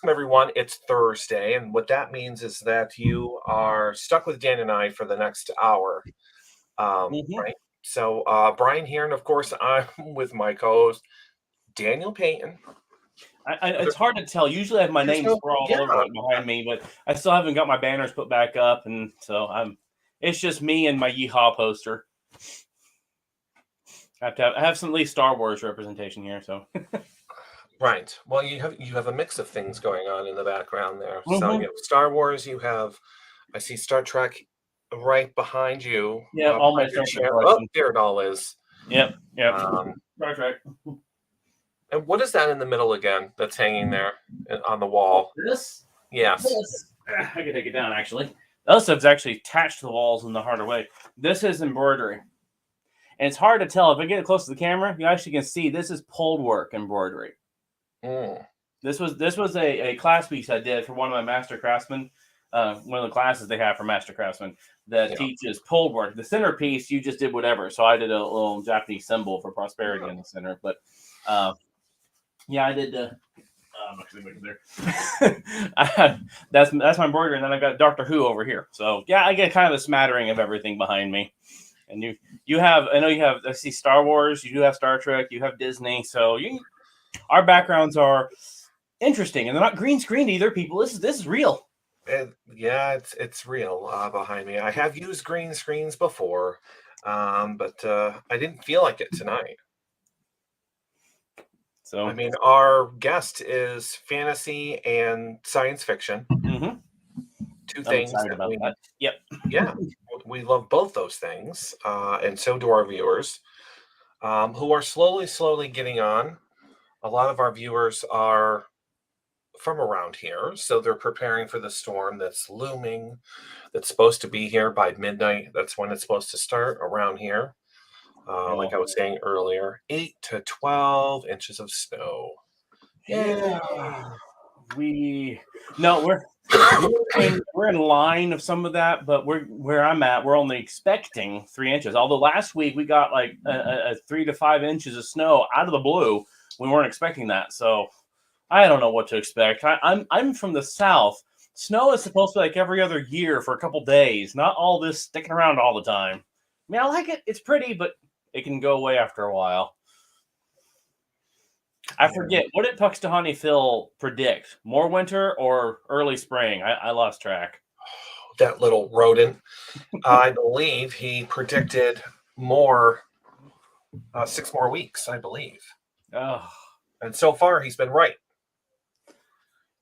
Everyone, it's Thursday, and what that means is that you are stuck with Dan and I for the next hour, Mhm. right? So, Brian here, and of course, I'm with my co-host Daniel Payton. It's hard to tell. Usually, I have my There's name no, sprawled yeah, all over like behind me, but I still haven't got my banners put back up, and so I'm. It's just me and my Yeehaw poster. I have some at least Star Wars representation here. So. right. Well, you have a mix of things going on in the background there. So you Hmm. have Star Wars, you have I see Star Trek right behind you, Yeah, all my behind your Star Trek chair. Oh, collection. there it all is. Yep, yep. Um, Star Trek. and what is that in the middle again? That's hanging there on the Oh, wall? this, Yes. this. I can take it down actually. This stuff's actually attached to the walls in the harder way. This is embroidery. And it's hard to tell. If I get it close to the camera, you actually can see this is pulled work embroidery. Mm. This was a class piece I did for one of my master craftsmen. One of the classes they have for master craftsmen that Yeah. teaches pulled work. The centerpiece, you just did whatever. So I did a little Japanese symbol for prosperity in the center. But uh, yeah, I did. I'm actually looking there. That's my embroidery, and then I got Doctor Who over here. So yeah, I get kind of a smattering of everything behind me. And you have, I know you have, I see Star Wars, you do have Star Trek, you have Disney. So our backgrounds are interesting, and they're not green screened either. People, this is real. Yeah, it's real behind me. I have used green screens before, but I didn't feel like it tonight. I So mean, our guest is fantasy and science fiction, mhm, two I'm things excited that about that. Yep. yeah, we love both those things, and so do our viewers, who are slowly getting on. A lot of our viewers are from around here, so they're preparing for the storm that's looming, that's supposed to be here by midnight. That's when it's supposed to start around here. Like Yeah. I was saying earlier, 8 to 12 inches of snow. Yeah. Yay! We no, we're in line of some of that, but we're where I'm at. We're only expecting 3 inches. Although last week we got like a 3 to 5 inches of snow out of the blue. We weren't expecting that, so I don't know what to expect. I'm from the south. Snow is supposed to be like every other year for a couple days, not all this sticking around all the time. I mean, I like it. It's pretty, but it can go away after a while. I Yeah, forget what did Puxtahani Phil predict? More winter or early spring? I lost track. that little rodent. I believe he predicted more, 6 more weeks, I believe. Oh, And so far, he's been right.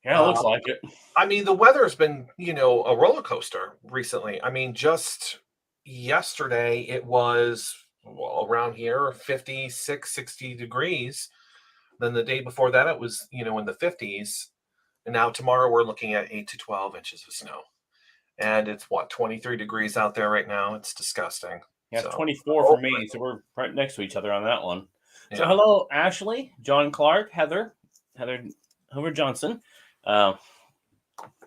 yeah, it looks Uh, like it. I mean, the weather's been, a roller coaster recently. I mean, just yesterday, it was well, around here 56, 60 degrees. Then the day before that, it was, in the 50s. And now tomorrow, we're looking at 8 to 12 inches of snow. And it's what, 23 degrees out there right now. It's disgusting. Yeah, it's So, 24 for hopefully, me, so we're right next to each other on that one. So yeah. hello, Ashley, John Clark, Heather Hoover Johnson. Uh,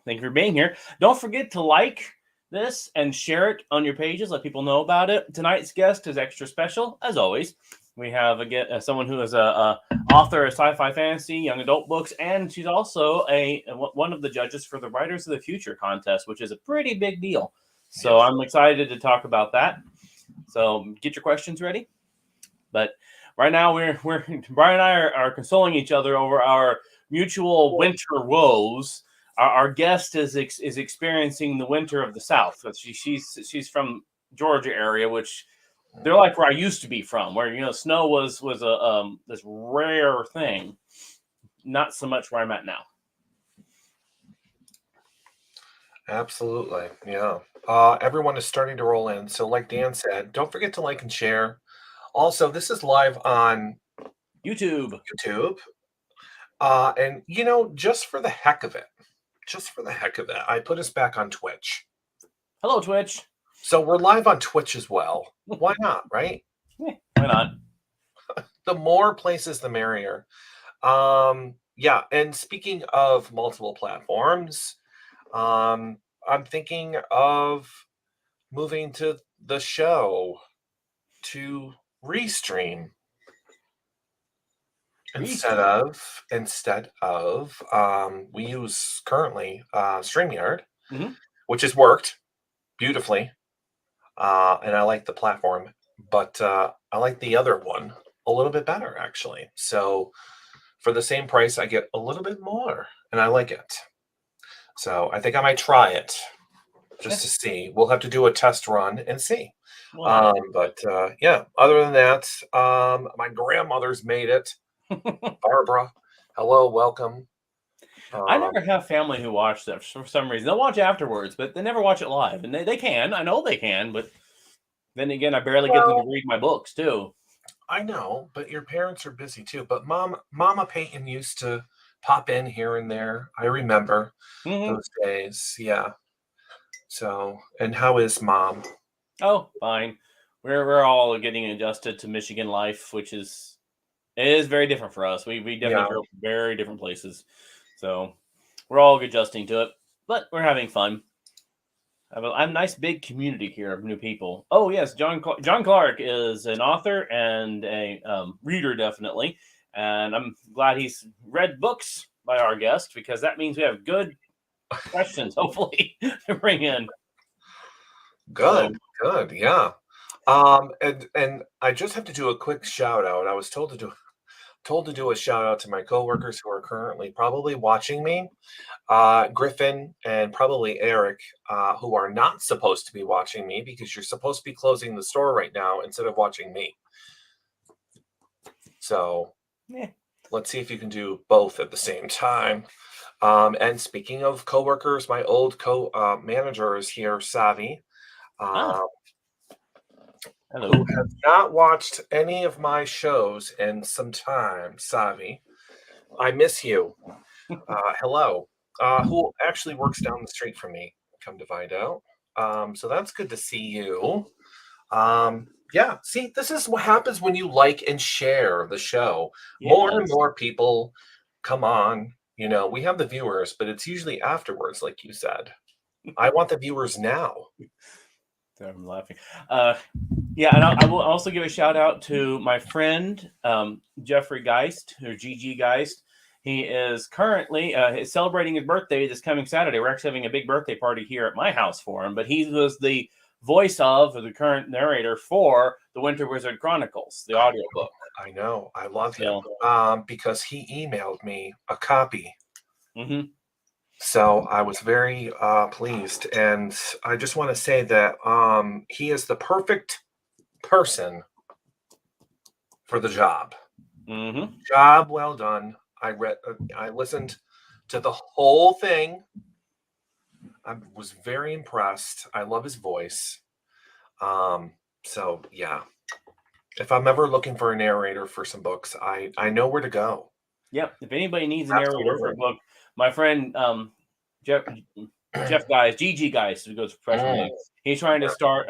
Thank you for being here. Don't forget to like this and share it on your pages. Let people know about it. Tonight's guest is extra special, as always. We have someone who is a author of sci-fi fantasy, young adult books, and she's also one of the judges for the Writers of the Future contest, which is a pretty big deal. So Yes. I'm excited to talk about that. So get your questions ready. But right now we're Brian and I are consoling each other over our mutual winter woes. Our guest is experiencing the winter of the South. So she's from Georgia area, which they're like where I used to be from, where snow was a this rare thing. Not so much where I'm at now. Absolutely. Yeah. Everyone is starting to roll in. So, like Dan said, don't forget to like and share. Also, this is live on YouTube. YouTube. And, just for the heck of it, I put us back on Twitch. Hello, Twitch. So, we're live on Twitch as well. Why not, right? Why not? The more places, the merrier. Yeah. And speaking of multiple platforms, I'm thinking of moving to the show to Restream. Instead of we use currently StreamYard, Mhm. which has worked beautifully, and I like the platform, but I like the other one a little bit better actually. So for the same price, I get a little bit more, and I like it. So I think I might try it just Yeah. to see. We'll have to do a test run and see. Well, But yeah, other than that, my grandmother's made it. Barbara, hello, welcome. I Um, never have family who watch that for some reason. They'll watch afterwards, but they never watch it live. And they can. I know they can, but then again, I barely get them to well, read my books too. I know, but your parents are busy too. But Mama Peyton used to pop in here and there. I remember Hmm. those days. Yeah. So, and how is mom? Oh, fine. We're all getting adjusted to Michigan life, which is it is very different for us. We definitely Yeah. grew up in very different places, so we're all adjusting to it. But we're having fun. I have a nice big community here of new people. Oh yes, John Clark is an author and a reader definitely, and I'm glad he's read books by our guest because that means we have good questions hopefully to bring in. Good. So Good. Yeah. And I just have to do a quick shout out. I was told to do a shout out to my coworkers who are currently probably watching me, Griffin and probably Eric, who are not supposed to be watching me because you're supposed to be closing the store right now instead of watching me. So yeah. let's see if you can do both at the same time. And speaking of coworkers, my old manager is here, Savi, Ah, uh, hello. who has not watched any of my shows in some time. Savi, I miss you. Hello. Who actually works down the street from me, come to find out. So that's good to see you. Yeah, see, this is what happens when you like and share the show. More and Yes. more people come on. We have the viewers, but it's usually afterwards, like you said. I want the viewers now. Sorry, I'm laughing. Uh, yeah, and I will also give a shout out to my friend Jeffrey Geist or GG Geist. He is currently celebrating his birthday this coming Saturday. We're actually having a big birthday party here at my house for him. But he was the voice of or the current narrator for the Winter Wizard Chronicles, the I audiobook. I know. I love him. So, Because he emailed me a copy. mhm. So I was very pleased. And I just want to say that he is the perfect person for the job. Mhm. Job well done. I listened to the whole thing. I was very impressed. I love his voice. So yeah, if I'm ever looking for a narrator for some books, I know where to go. Yep. If anybody needs a narrator for Absolutely. a book, my friend Jeff Jeff Guys, GG Guys, who goes professional Mm, name. He's trying to yeah, start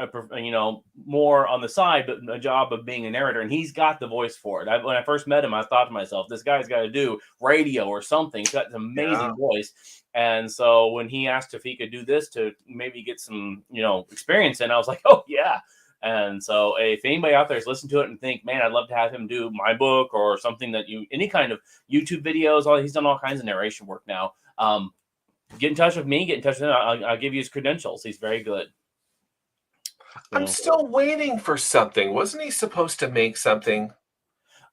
more on the side, but a job of being a narrator, and he's got the voice for it. When I first met him, I thought to myself, this guy's got to do radio or something. He's got an yeah. amazing voice, and so when he asked if he could do this to maybe get some experience in, I was like, oh yeah. And so, if anybody out there is listening to it and think, man, I'd love to have him do my book or something any kind of YouTube videos, he's done all kinds of narration work now. Get in touch with me. Get in touch with him. I'll give you his credentials. He's very good. I'm So, still waiting for something. Wasn't he supposed to make something?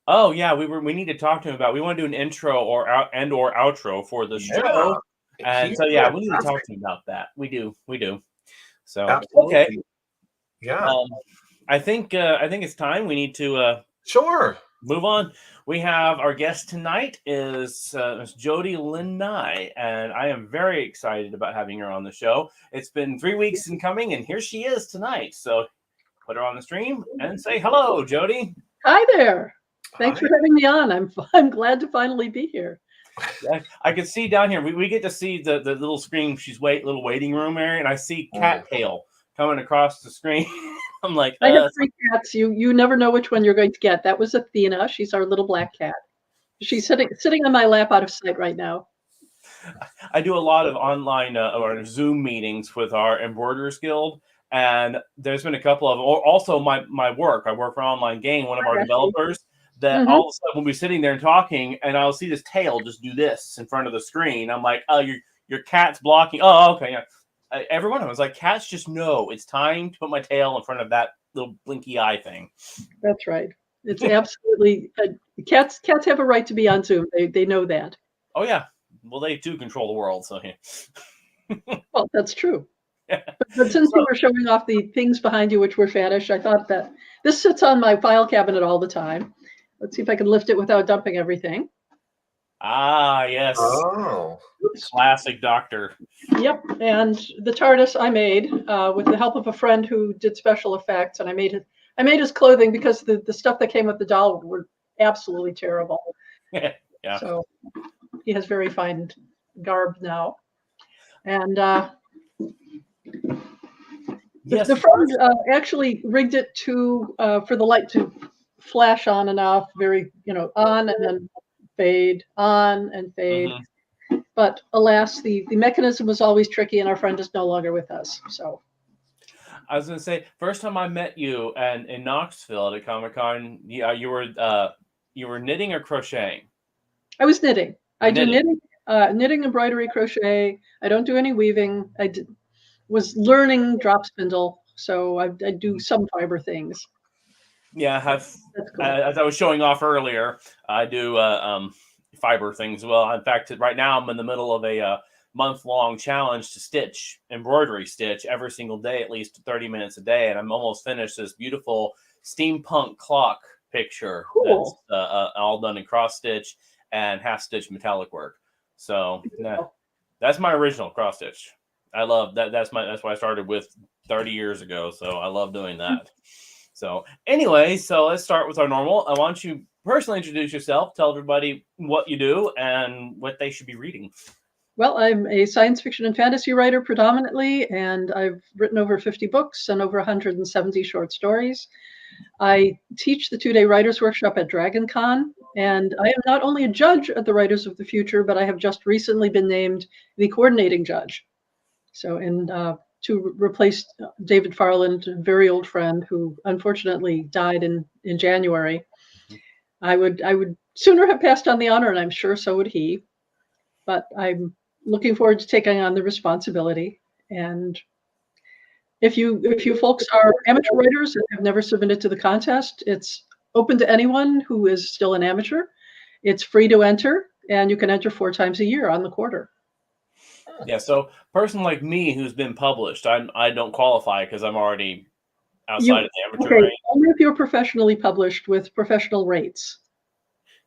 oh yeah, we need to talk to him about. We want to do an intro or outro for the Yeah, show, he and so would yeah, have we need to talk perfect. to him about that. We do. So okay, Absolutely. Yeah, um, I think it's time. We need to sure. move on. We have our guest tonight is Miss Jody Lynn Nye, and I am very excited about having her on the show. It's been 3 weeks in coming, and here she is tonight. So put her on the stream and say hello, Jody. Hi there. Thanks Hi. for having me on. I'm glad to finally be here. I can see down here. We get to see the little screen. She's little waiting room area, and I see Mm. cattail coming across the screen. I'm like, I have three cats. You never know which one you're going to get. That was Athena. She's our little black cat. She's sitting on my lap out of sight right now. I do a lot of online or Zoom meetings with our embroiderers guild, and there's been a couple of also my work. I work for an online game. One of our Hi, Ashley. developers that Mhm. all of a sudden we'll be sitting there and talking, and I'll see this tail just do this in front of the screen. I'm like, oh, your cat's blocking. Oh, okay, yeah. Every one of them was like, cats just know it's time to put my tail in front of that little blinky eye thing. That's right. It's absolutely cats. Cats have a right to be on Zoom. They know that. Oh yeah, well they do control the world, so yeah. Well, that's true. But since you were showing off the things behind you, which were faddish, I thought that this sits on my file cabinet all the time. Let's see if I can lift it without dumping everything. Ah, yes. Oh. Oops. Classic doctor. Yep, and the TARDIS I made with the help of a friend who did special effects, and I made his clothing because the stuff that came with the doll were absolutely terrible. Yeah. So he has very fine garb now, and yes, the friend actually rigged it to for the light to flash on and off, very on and then fade, on and fade. Mhm. But alas, the mechanism was always tricky, and our friend is no longer with us. So I was going to say, first time I met you and in Knoxville at Comic-Con, you were knitting or crocheting? I was knitting. I do Knitting. knitting, embroidery, crochet. I don't do any weaving. Was learning drop spindle, so I do some fiber things. Yeah, I have. That's cool. As I was showing off earlier, I do fiber things as well. In fact, right now I'm in the middle of a month-long challenge to stitch, embroidery stitch every single day, at least 30 minutes a day, and I'm almost finished this beautiful steampunk clock picture Cool. that's all done in cross stitch and half stitch metallic work. So Beautiful. that's my original cross stitch. I love that. That's why I started with 30 years ago. So I love doing that. So anyway, so let's start with our normal. I want you personally introduce yourself, tell everybody what you do and what they should be reading. Well, I'm a science fiction and fantasy writer predominantly, and I've written over 50 books and over 170 short stories. I teach the 2-day writers workshop at DragonCon, and I am not only a judge at the Writers of the Future, but I have just recently been named the coordinating judge. So, to replace David Farland, a very old friend who unfortunately died in January, I would sooner have passed on the honor, and I'm sure so would he. But I'm looking forward to taking on the responsibility. And if you folks are amateur writers and have never submitted to the contest, it's open to anyone who is still an amateur. It's free to enter, and you can enter 4 times a year on the quarter. Yeah, so person like me who's been published, I don't qualify because I'm already outside of the amateur range. Only if you're professionally published with professional rates.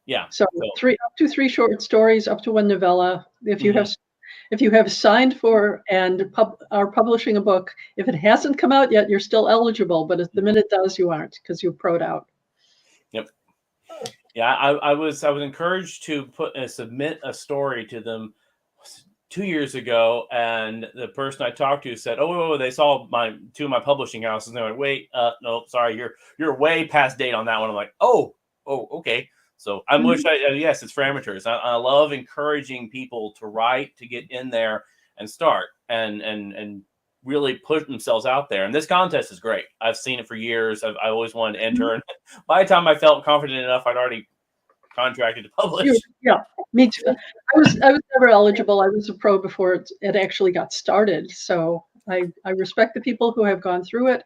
Yeah. So up to 3 short stories, up to 1 novella. If you have signed for and are publishing a book, if it hasn't come out yet, you're still eligible. But the minute it does, you aren't because you've pro'd out. Yep. Yeah, I was encouraged to submit a story to them 2 years ago, and the person I talked to said, "Oh, they saw 2 of my publishing houses." And they went, "Wait, no, sorry, you're way past date on that one." I'm like, "Oh, okay." So I wish yes, it's for amateurs. I love encouraging people to write, to get in there and start and really put themselves out there. And this contest is great. I've seen it for years. I always wanted to enter, and by the time I felt confident enough, I'd already contracted to publish. Yeah, me too. I was never eligible. I was a pro before it actually got started. So I respect the people who have gone through it,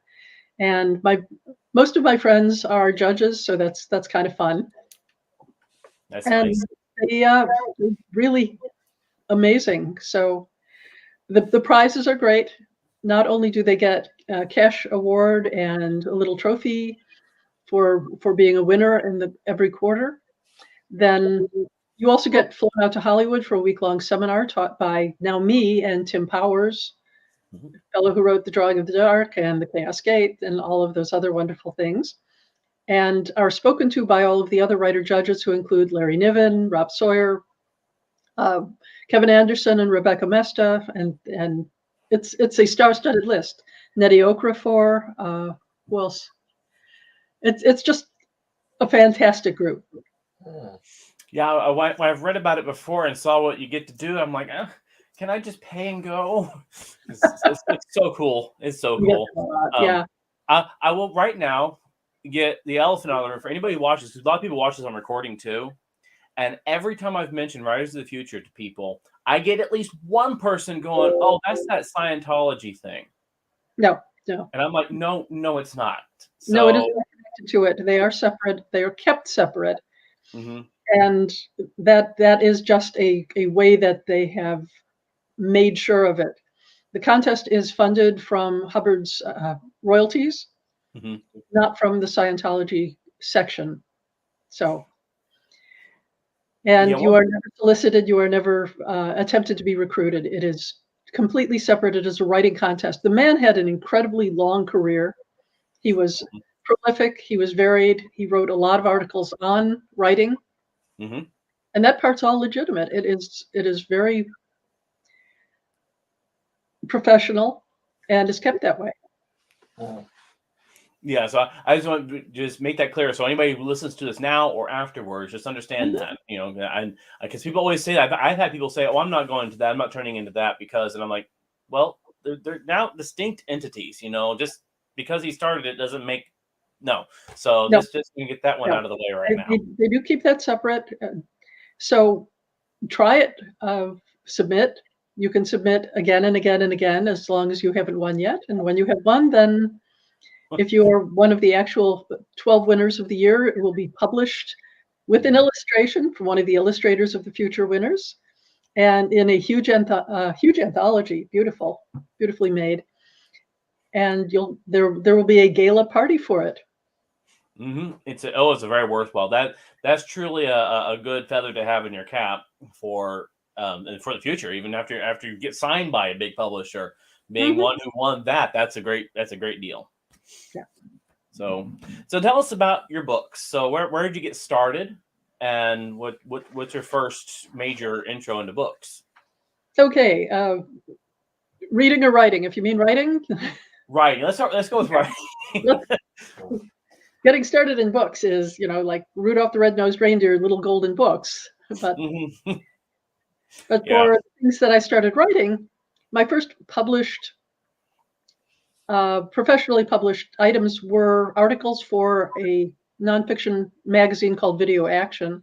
and most of my friends are judges, so that's kind of fun. That's nice. They're really amazing. So the prizes are great. Not only do they get a cash award and a little trophy for being a winner in every quarter, then you also get flown out to Hollywood for a week-long seminar taught by now me and Tim Powers, the fellow who wrote The Drawing of the Dark and The Chaos Gate and all of those other wonderful things, and are spoken to by all of the other writer judges who include Larry Niven, Rob Sawyer, Kevin Anderson, and Rebecca Mesta, and it's a star-studded list. Nettie Okafor, who else? It's just a fantastic group. Yeah, I've read about it before and saw what you get to do. I'm like, can I just pay and go? It's so cool. It's so cool. Yeah. I will right now. get the elephant out of the room for anybody who watches, because a lot of people watch this on recording too. And every time I've mentioned Writers of the Future to people, I get at least one person going, "Oh, that's that Scientology thing." No. And I'm like, no, it's not. No, it is So, not connected to it. They are separate. They are kept separate. mhm. And that is just a way that they have made sure of it. The contest is funded from Hubbard's royalties, Mhm. not from the Scientology section. So, and Yeah, you are never solicited. You are never attempted to be recruited. It is completely separate. It is a writing contest. The man had an incredibly long career. He was prolific. He was varied. He wrote a lot of articles on writing. Mhm. And that part's all legitimate. It is very professional and is kept that way. Yeah, so I just want to just make that clear. So anybody who listens to this now or afterwards, just understand that, and because people always say that. I've had people say, "Oh, I'm not going to that. I'm not turning into that because," and I'm like, well, they're now distinct entities. Just because he started it doesn't make no. So No, just gonna get that one no. out of the way right now. They do keep that separate. So try it. Submit. You can submit again and again and again as long as you haven't won yet. And when you have won, then if you are one of the actual 12 winners of the year, it will be published with an illustration from one of the illustrators of the future winners, and in a huge anthology, beautifully made. And there will be a gala party for it. Mm-hmm. It's a very worthwhile. That's truly a good feather to have in your cap for and for the future. Even after you get signed by a big publisher, being one who won that's a great deal. Yeah. So tell us about your books. So where did you get started, and what's your first major intro into books? Okay, reading or writing? If you mean writing, Writing. Let's go with writing. Getting started in books is, like Rudolph the Red-Nosed Reindeer, little golden books. But but Yeah. for things that I started writing, my first professionally published items were articles for a nonfiction magazine called Video Action.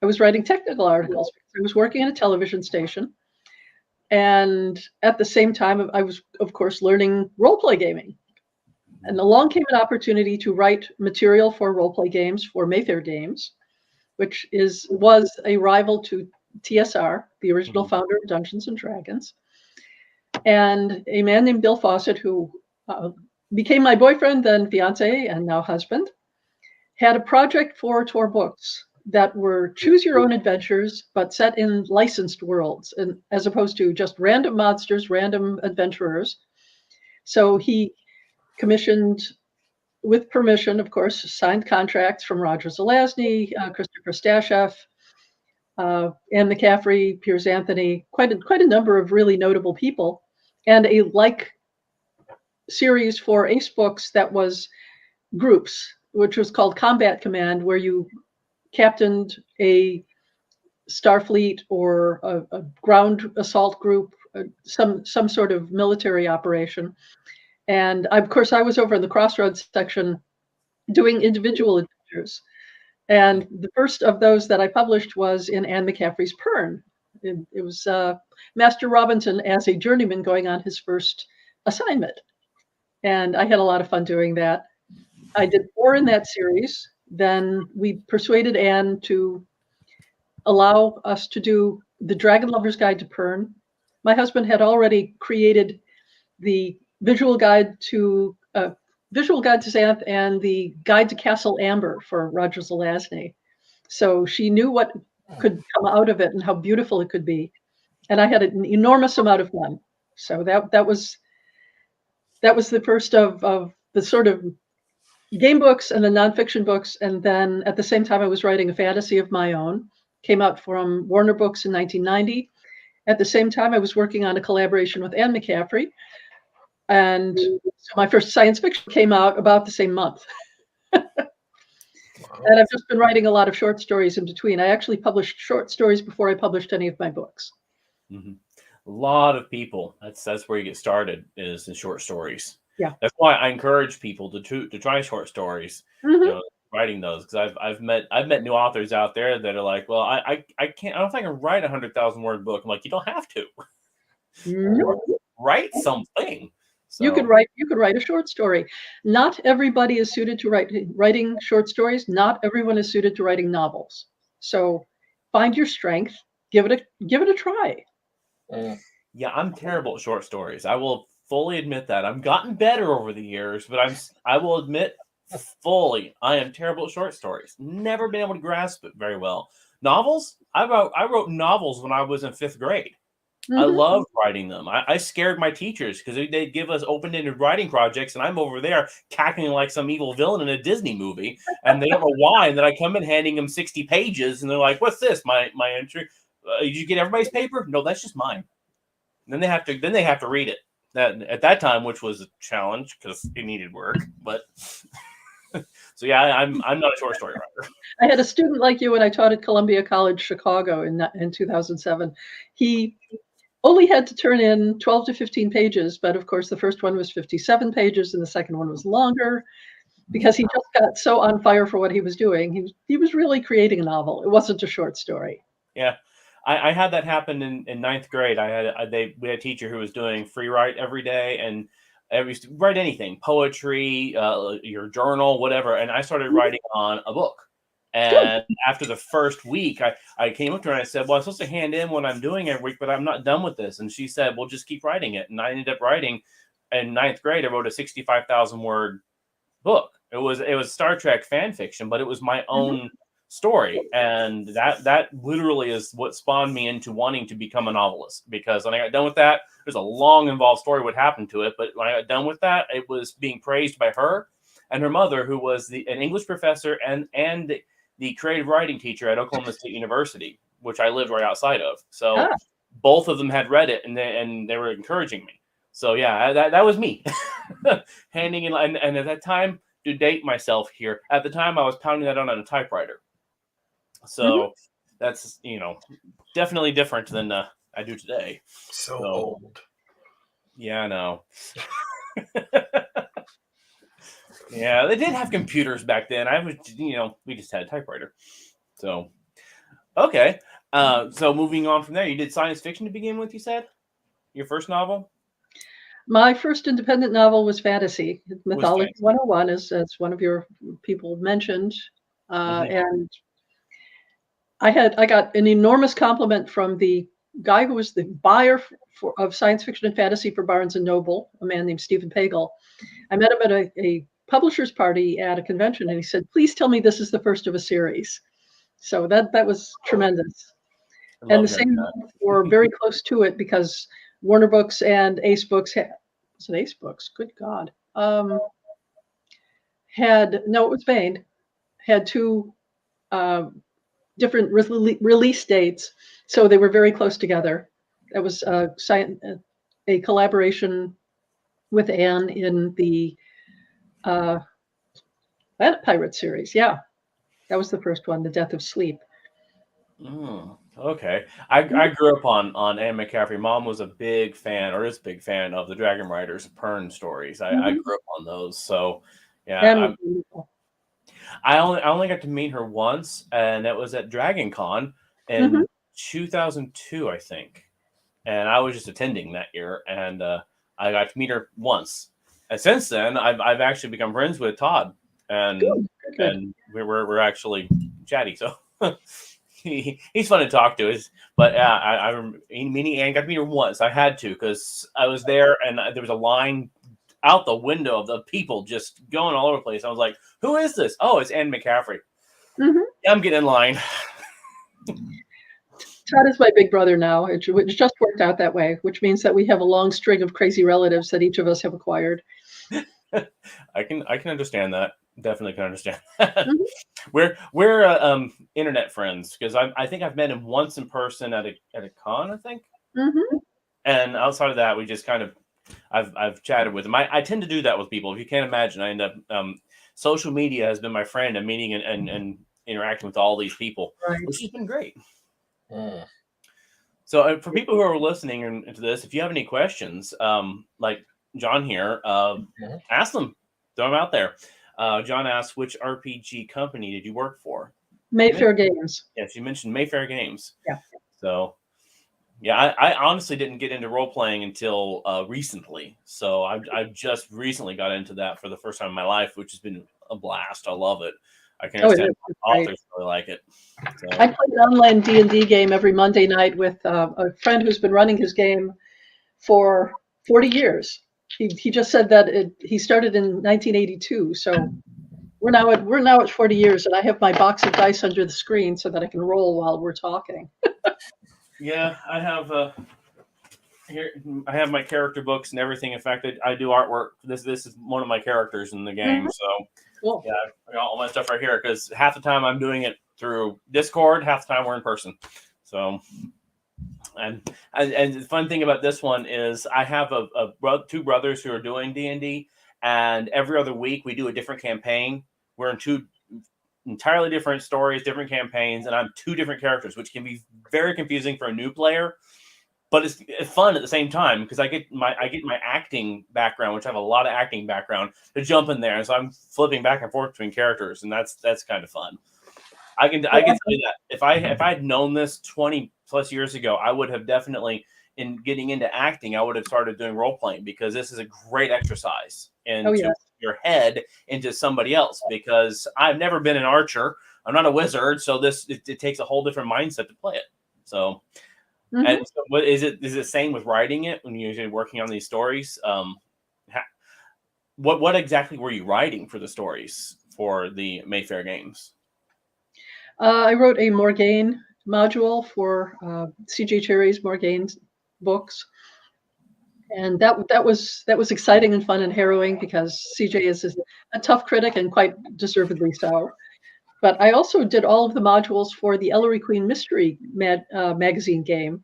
I was writing technical articles because I was working at a television station. And at the same time, I was, of course, learning role-play gaming. And along came an opportunity to write material for role-play games for Mayfair Games, which was a rival to TSR, the original founder of Dungeons and Dragons. And a man named Bill Fawcett, who became my boyfriend, then fiance, and now husband, had a project for Tor Books that were choose your own adventures, but set in licensed worlds, and as opposed to just random monsters, random adventurers. So he commissioned, with permission, of course, signed contracts from Roger Zelazny, Christopher Stasheff, Anne McCaffrey, Piers Anthony, quite a number of really notable people, and a series for Ace Books that was groups, which was called Combat Command, where you captained a Starfleet or a ground assault group, some sort of military operation. And of course, I was over in the Crossroads section doing individual adventures. And the first of those that I published was in Anne McCaffrey's Pern. It was Master Robinson as a journeyman going on his first assignment. And I had a lot of fun doing that. I did 4 in that series. Then we persuaded Anne to allow us to do the Dragon Lover's Guide to Pern. My husband had already created the visual guide to Xanth and the guide to Castle Amber for Roger Zelazny. So she knew what could come out of it and how beautiful it could be. And I had an enormous amount of fun. So that was the first of the sort of game books and the nonfiction books. And then at the same time, I was writing a fantasy of my own. Came out from Warner Books in 1990. At the same time, I was working on a collaboration with Anne McCaffrey. And so my first science fiction came out about the same month. And I've just been writing a lot of short stories in between. I actually published short stories before I published any of my books. A lot of people, that's where you get started, is in short stories. Yeah. That's why I encourage people to try short stories, Mhm. writing those, because I've met new authors out there that are like, well, I can't, I don't think I can write 100,000 word book. I'm like, you don't have to. Nope. Write something. You could So write a short story. Not everybody is suited to writing short stories. Not everyone is suited to writing novels. So find your strength, give it a try. Mm. yeah, I'm terrible at short stories. I will fully admit that. I've gotten better over the years, but I will admit fully I am terrible at short stories. Never been able to grasp it very well. Novels? I wrote novels when I was in 5th grade. I Mhm. loved writing them. I scared my teachers because they'd give us open-ended writing projects, and I'm over there cackling like some evil villain in a Disney movie, and they don't know why. And then I come in handing them 60 pages, and they're like, "What's this? My entry? Did you get everybody's paper? No, that's just mine." And then they have to read it. That at that time, which was a challenge because it needed work. But so yeah, I'm not a short story writer. I had a student like you when I taught at Columbia College Chicago in 2007. He only had to turn in 12 to 15 pages, but of course the first one was 57 pages and the second one was longer because he just got so on fire for what he was doing. He was really creating a novel. It wasn't a short story. Yeah. I had that happen in 9th grade. We had a teacher who was doing free write every day, and we used to write anything, poetry, your journal, whatever. And I started Mhm. writing on a book. Good. And after the first week, I came up to her and I said, well, I'm supposed to hand in what I'm doing every week, but I'm not done with this. And she said, well, just keep writing it. And I ended up writing in 9th grade. I wrote a 65,000 word book. It was Star Trek fan fiction, but it was my Mhm. own story, and that literally is what spawned me into wanting to become a novelist. Because when I got done with that, there's a long involved story what happened to it, but when I got done with that, it was being praised by her and her mother, who was an English professor and the creative writing teacher at Oklahoma State University, which I lived right outside of. So Ah, both of them had read it, and they were encouraging me. So yeah, that was me. Handing in, and at that time, to date myself here, at the time I was pounding that on a typewriter. mhm. So that's definitely different than I do today. So So old. yeah, I know. Yeah, they did have computers back then. I was, we just had a typewriter. So okay. So moving on from there, you did science fiction to begin with. You said your first novel My first independent novel was fantasy, was Mythology fantasy. 101, as one of your people mentioned. Hmm. And I got an enormous compliment from the guy who was the buyer of science fiction and fantasy for Barnes and Noble, a man named Stephen Pagel. I met him at a publisher's party at a convention, and he said, "Please tell me this is the first of a series." So that was tremendous. I And the love hearing same or very close to it because Warner Books and Ace Books was it Ace Books? Good God. Had no, it was Bain. Had two um, different release dates, so they were very close together. That was a collaboration with Anne in the uh, Planet Pirate series. Yeah, that was the first one, The Death of Sleep. Okay. I grew up on Anne McCaffrey. Mom was a big fan, or is a big fan of the Dragon Riders Pern stories. I Mhm. grew up on those. So yeah, And was wonderful. I only got to meet her once, and it was at DragonCon Mhm. in 2002, I think. And I was just attending that year, and I got to meet her once. And since then, I've actually become friends with Todd, and Good, good, good. and we're actually chatty. So he's fun to talk to. But yeah, meeting Anne, got to meet her once. I had to because I was there, and there was a line out the window of the people just going all over the place. I was like, "Who is this?" Oh, it's Anne McCaffrey. Mhm. Yeah, I'm getting in line. Todd is my big brother now. It just worked out that way, which means that we have a long string of crazy relatives that each of us have acquired. I can understand that. Definitely can understand that. Mhm. We're internet friends because I think I've met him once in person at a con, I think. Mhm. And outside of that, we just kind of I've chatted with him. I tend to do that with people. If you can't imagine, I end up social media has been my friend and meeting and interacting with all these people, Right. which has been great. Mm. So for people who are listening into this, if you have any questions, like John here. Ask them. Throw them out there. John asked, which RPG company did you work for? Mayfair Games. Yes, you mentioned Mayfair Games. Yeah. So, yeah, I honestly didn't get into role playing until recently. So I just recently got into that for the first time in my life, which has been a blast. I love it. I can understand authors really like it. So. I play an online D&D game every Monday night with a friend who's been running his game for 40 years. He just said that he started in 1982. So we're now at 40 years, and I have my box of dice under the screen so that I can roll while we're talking. Yeah, I have here. I have my character books and everything. In fact, I do artwork. This is one of my characters in the game. Mm-hmm. So cool. Yeah, I got all my stuff right here because half the time I'm doing it through Discord, half the time we're in person. So, and the fun thing about this one is I have two brothers who are doing D&D, and every other week we do a different campaign. We're in two entirely different stories, different campaigns, and I'm two different characters, which can be very confusing for a new player, but it's fun at the same time because I get my acting background, which I have a lot of acting background, to jump in there, and so I'm flipping back and forth between characters, and that's kind of fun. I can tell you that if I had known this 20 plus years ago, I would have definitely, in getting into acting, I would have started doing role playing because this is a great exercise into your head into somebody else. Because I've never been an archer, I'm not a wizard, so it takes a whole different mindset to play it. So, and so what is it? Is it same with writing it when you're usually working on these stories? What exactly were you writing for the stories for the Mayfair Games? I wrote a Morgaine module for C.J. Cherryh's Morgaine books, and that was exciting and fun and harrowing because C.J. is a tough critic and quite deservedly so. But I also did all of the modules for the Ellery Queen Mystery magazine game.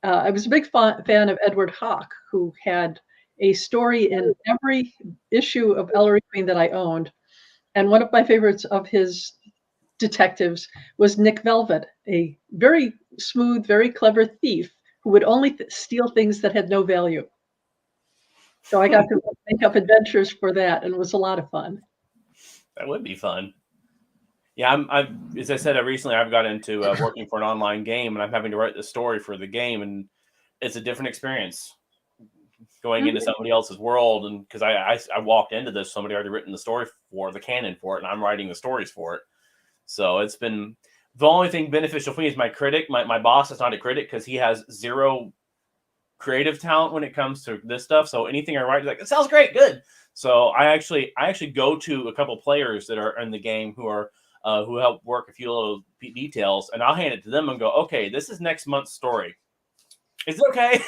I was a big fan of Edward Hawke, who had a story in every issue of Ellery Queen that I owned, and one of my favorites of his detectives was Nick Velvet, a very smooth, very clever thief who would only steal things that had no value. So I got to make up adventures for that, and it was a lot of fun. That would be fun. Yeah, as I said, recently I've got into working for an online game, and I'm having to write the story for the game, and it's a different experience going into somebody else's world. And because I walked into this, somebody already written the story for the canon for it, and I'm writing the stories for it. So it's been the only thing beneficial for me is my critic. My boss is not a critic because he has zero creative talent when it comes to this stuff. So anything I write, he's like, it sounds great, good. So I actually go to a couple players that are in the game who are who help work a few little details, and I'll hand it to them and go, okay, this is next month's story. Is it okay?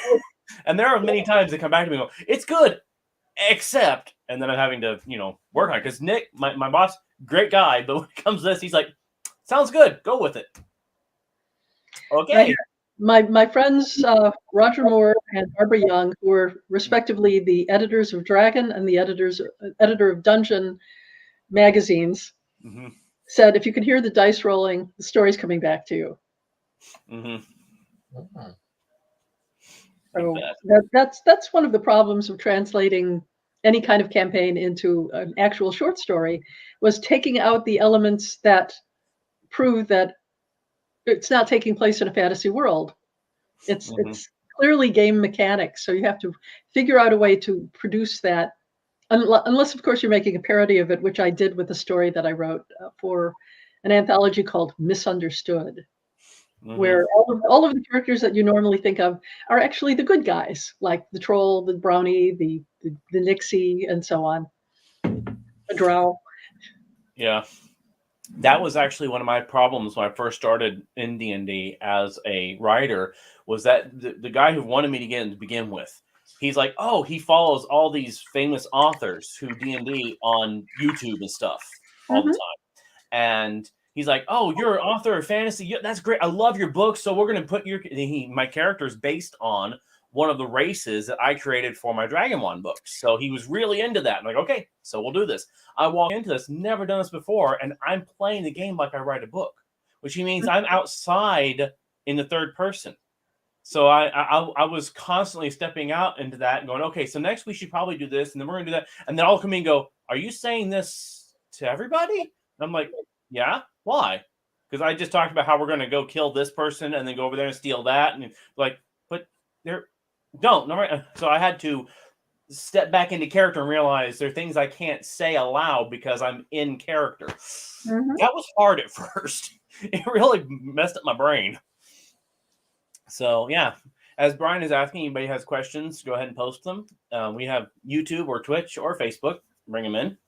And there are many times they come back to me and go, it's good, except, and then I'm having to, work on it. Because Nick, my boss, great guy, but when it comes to this, he's like, sounds good, go with it. Okay. My friends, Roger Moore and Barbara Young, who were respectively the editors of Dragon and the editor of Dungeon magazines, said, if you can hear the dice rolling, the story's coming back to you. So that's one of the problems of translating any kind of campaign into an actual short story, was taking out the elements that prove that it's not taking place in a fantasy world. It's clearly game mechanics, so you have to figure out a way to produce that, unless of course you're making a parody of it, which I did with a story that I wrote for an anthology called Misunderstood, where all of the characters that you normally think of are actually the good guys, like the troll, the brownie, the Nixie, and so on, the drow. Yeah. That was actually one of my problems when I first started in D&D as a writer, was that the guy who wanted me to get in to begin with, he's like, oh, he follows all these famous authors who D&D on YouTube and stuff all the time. And he's like, oh, you're an author of fantasy. Yeah, that's great. I love your book. So we're going to put my character's based on one of the races that I created for my DragonCon books. So he was really into that. I'm like, okay, so we'll do this. I walk into this, never done this before, and I'm playing the game like I write a book, which means I'm outside in the third person. So I was constantly stepping out into that and going, okay, so next we should probably do this, and then we're gonna do that, and then I'll come in and go, are you saying this to everybody? And I'm like, yeah, why? Because I just talked about how we're gonna go kill this person and then go over there and steal that, and like, but they're don't. No, right. So I had to step back into character and realize there are things I can't say aloud because I'm in character. That was hard at first. It really messed up my brain. So yeah, as Brian is asking, anybody has questions, go ahead and post them. We have YouTube or Twitch or Facebook. Bring them in.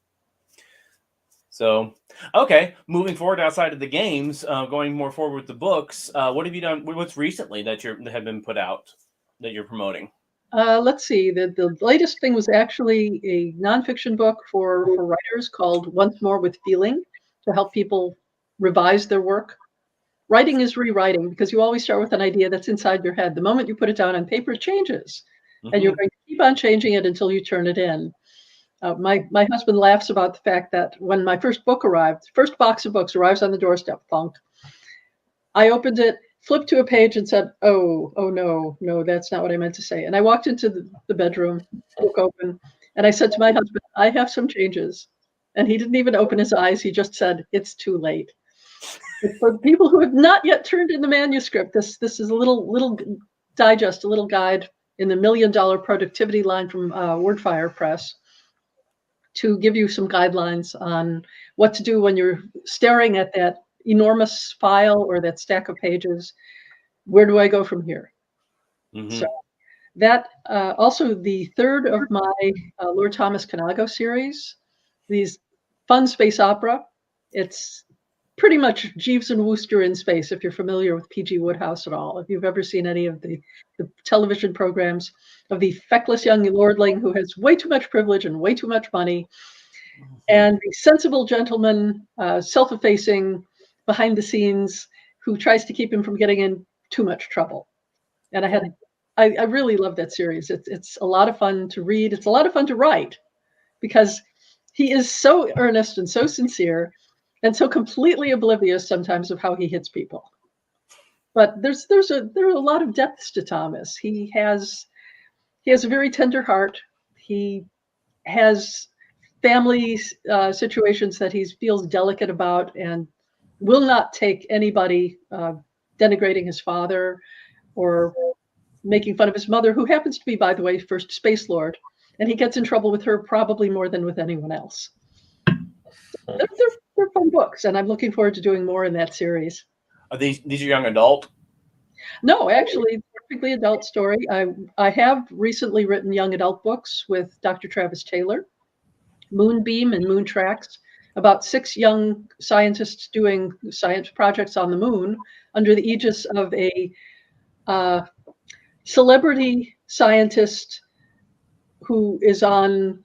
So, okay, moving forward outside of the games, going more forward with the books. What have you done? What's recently that have been put out that you're promoting? Let's see. The latest thing was actually a nonfiction book for writers called Once More with Feeling, to help people revise their work. Writing is rewriting, because you always start with an idea that's inside your head. The moment you put it down on paper, it changes. And you're going to keep on changing it until you turn it in. My husband laughs about the fact that when my first book arrived, first box of books arrives on the doorstep, thunk. I opened it, flipped to a page and said, oh no, that's not what I meant to say. And I walked into the bedroom, book open, and I said to my husband, I have some changes. And he didn't even open his eyes. He just said, it's too late. But for people who have not yet turned in the manuscript, this is a little digest, a little guide in the $1 Million Productivity line from Wordfire Press, to give you some guidelines on what to do when you're staring at that enormous file or that stack of pages. Where do I go from here? So that also the third of my Lord Thomas Conago series, these fun space opera. It's pretty much Jeeves and Wooster in space, if you're familiar with P.G. Wodehouse at all. If you've ever seen any of the television programs of the feckless young lordling who has way too much privilege and way too much money, and the sensible gentleman, self-effacing, behind the scenes, who tries to keep him from getting in too much trouble. And I really love that series. It's a lot of fun to read. It's a lot of fun to write, because he is so earnest and so sincere, and so completely oblivious sometimes of how he hits people. But there are a lot of depths to Thomas. He has a very tender heart. He has family situations that he feels delicate about, and will not take anybody denigrating his father or making fun of his mother, who happens to be, by the way, first Space Lord. And he gets in trouble with her probably more than with anyone else. They're fun books, and I'm looking forward to doing more in that series. Are these are young adult? No, actually, perfectly adult story. I have recently written young adult books with Dr. Travis Taylor, Moonbeam and Moon Tracks, about 6 young scientists doing science projects on the moon under the aegis of a celebrity scientist who is on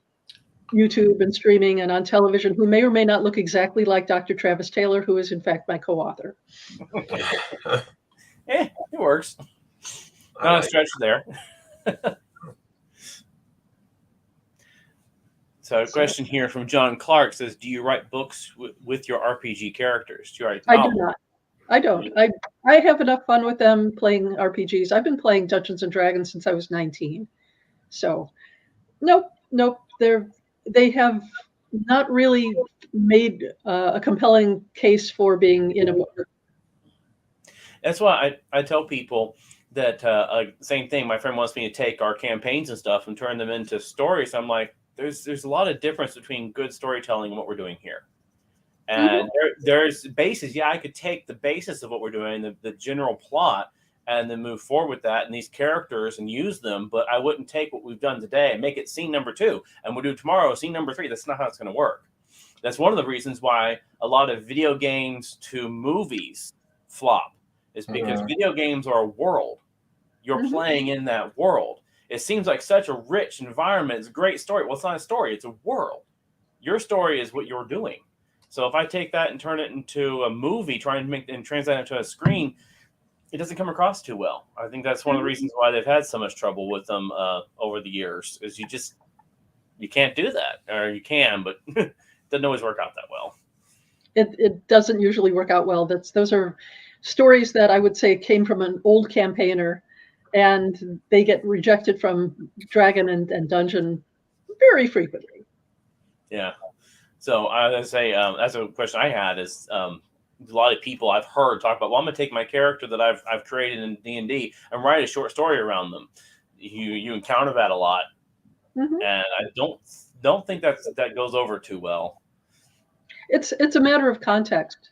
YouTube and streaming and on television, who may or may not look exactly like Dr. Travis Taylor, who is in fact my co-author. It works. Not a stretch there. So a question here from John Clark says, do you write books with your RPG characters? Do you write novels? I do not. I don't. I have enough fun with them playing RPGs. I've been playing Dungeons and Dragons since I was 19. So nope. They have not really made a compelling case for being in a book. That's why I tell people that same thing. My friend wants me to take our campaigns and stuff and turn them into stories. I'm like, there's a lot of difference between good storytelling and what we're doing here. And there's bases. Yeah, I could take the basis of what we're doing, the general plot, and then move forward with that and these characters and use them. But I wouldn't take what we've done today and make it scene number 2, and we'll do tomorrow scene number 3. That's not how it's going to work. That's one of the reasons why a lot of video games to movies flop, is because video games are a world. You're playing in that world. It seems like such a rich environment. It's a great story. Well, it's not a story. It's a world. Your story is what you're doing. So if I take that and turn it into a movie, trying to make and translate it to a screen, it doesn't come across too well. I think that's one of the reasons why they've had so much trouble with them over the years, is you can't do that, or you can, but it doesn't always work out that well. It doesn't usually work out well. Those are stories that I would say came from an old campaigner and they get rejected from Dragon and Dungeon very frequently. Yeah. So I was gonna say that's a question I had is a lot of people I've heard talk about. Well, I'm gonna take my character that I've created in D&D and write a short story around them. You encounter that a lot, Mm-hmm. and I don't think that goes over too well. It's a matter of context.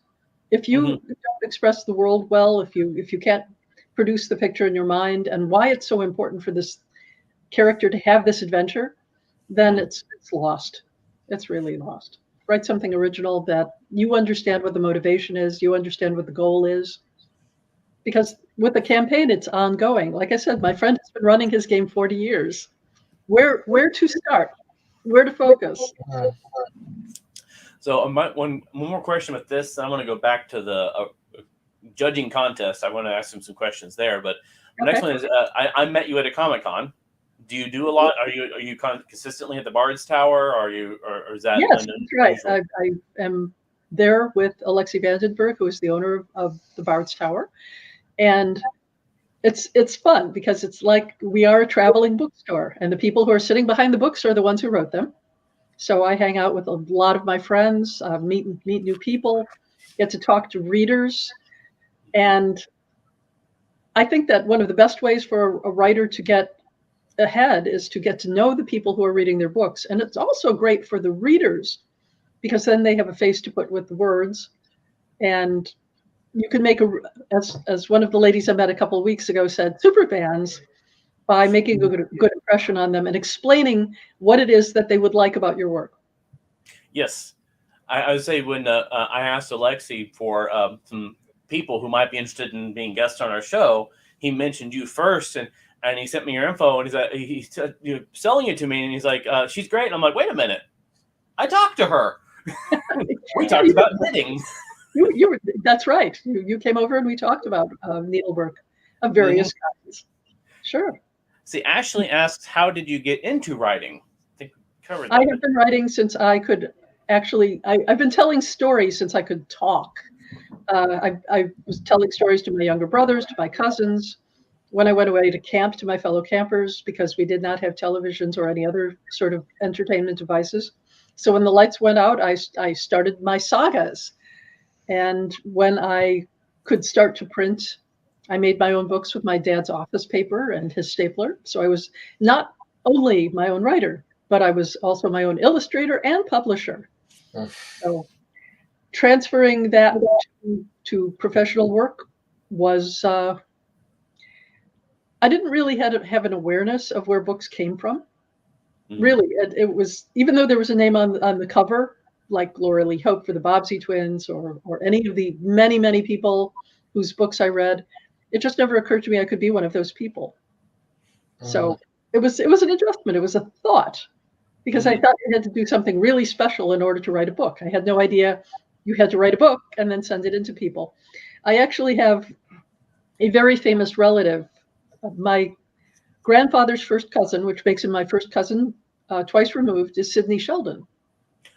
If you Mm-hmm. don't express the world well, if you can't produce the picture in your mind and why it's so important for this character to have this adventure, then it's lost. It's really lost. Write something original that you understand what the motivation is, you understand what the goal is. Because with the campaign, it's ongoing. Like I said, my friend has been running his game 40 years. Where to start? Where to focus? So one more question with this. I'm going to go back to the judging contest. I want to ask him some questions there. But the next one is I met you at a Comic-Con. Do you do a lot? Are you consistently at the Bard's Tower? Or is that? Yes, that's right. I am there with Alexi Vandenberg, who is the owner of the Bard's Tower, and it's fun because it's like we are a traveling bookstore, and the people who are sitting behind the books are the ones who wrote them. So I hang out with a lot of my friends, meet new people, get to talk to readers, and I think that one of the best ways for a writer to get ahead is to get to know the people who are reading their books. And it's also great for the readers because then they have a face to put with the words. And you can make as one of the ladies I met a couple of weeks ago said, super fans by making a good impression on them and explaining what it is that they would like about your work. Yes. I would say when I asked Alexi for some people who might be interested in being guests on our show, he mentioned you first, and he sent me your info, and he's selling it to me, and he's like, she's great. And I'm like, wait a minute, I talked to her. We talked about knitting. You were, that's right. You came over and we talked about needlework of various kinds. Sure. See, Ashley asks, how did you get into writing? I think we covered that. I have been writing since I could actually. I've been telling stories since I could talk. I was telling stories to my younger brothers, to my cousins. When I went away to camp, to my fellow campers, because we did not have televisions or any other sort of entertainment devices. So when the lights went out, I started my sagas. And when I could start to print, I made my own books with my dad's office paper and his stapler. So I was not only my own writer, but I was also my own illustrator and publisher. So transferring that to professional work was, I didn't really have an awareness of where books came from. Mm-hmm. Really, it was, even though there was a name on the cover, like Gloria Lee Hope for the Bobbsey twins or any of the many, many people whose books I read, it just never occurred to me I could be one of those people. So it was an adjustment. It was a thought because I thought you had to do something really special in order to write a book. I had no idea you had to write a book and then send it into people. I actually have a very famous relative, my grandfather's first cousin, which makes him my first cousin twice removed, is Sidney Sheldon.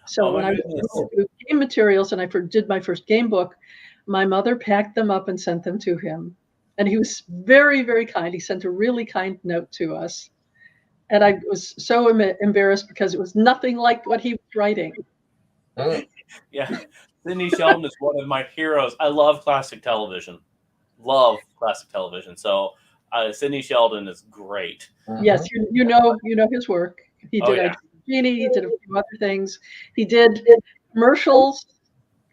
So when I was doing game materials and I did my first game book, my mother packed them up and sent them to him. And he was very, very kind. He sent a really kind note to us. And I was so embarrassed because it was nothing like what he was writing. Yeah. Sidney Sheldon is one of my heroes. I love classic television. So Sidney Sheldon is great. Yes, you know his work. He did Genie, he did a few other things. He did commercials.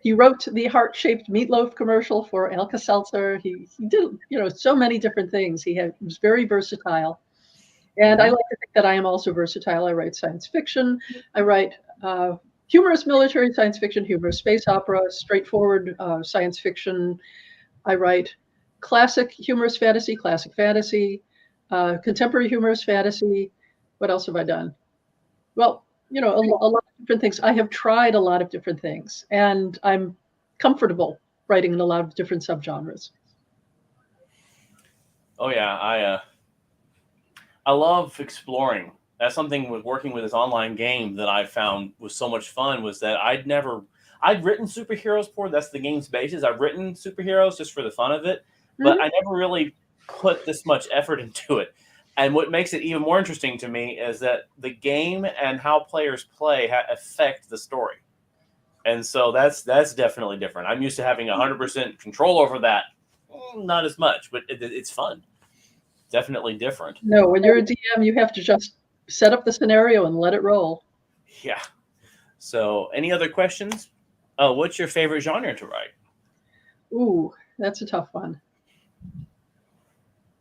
He wrote the heart-shaped meatloaf commercial for Alka-Seltzer. He did, so many different things. He was very versatile. And I like to think that I am also versatile. I write science fiction. I write humorous military science fiction, humorous space opera, straightforward science fiction. I write classic humorous fantasy, contemporary humorous fantasy. What else have I done? Well, a lot of different things. I have tried a lot of different things, and I'm comfortable writing in a lot of different subgenres. Oh yeah, I love exploring. That's something with working with this online game that I found was so much fun, was that I'd written superheroes before. That's the game's basis. I've written superheroes just for the fun of it, but I never really put this much effort into it. And what makes it even more interesting to me is that the game and how players play affect the story. And so that's definitely different. I'm used to having 100% control over that. Not as much, but it's fun. Definitely different. No, when you're a DM, you have to just set up the scenario and let it roll. Yeah. So any other questions? Oh, what's your favorite genre to write? Ooh, that's a tough one.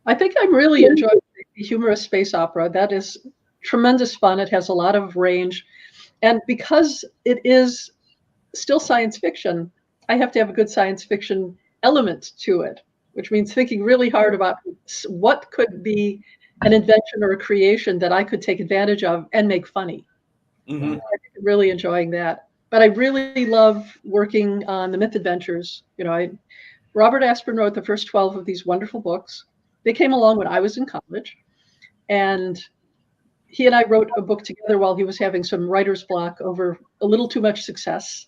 I think I'm really enjoying the humorous space opera. That is tremendous fun. It has a lot of range. And because it is still science fiction, I have to have a good science fiction element to it, which means thinking really hard about what could be an invention or a creation that I could take advantage of and make funny. Mm-hmm. I'm really enjoying that. But I really love working on the myth adventures. Robert Asprin wrote the first 12 of these wonderful books. They came along when I was in college, and he and I wrote a book together while he was having some writer's block over a little too much success.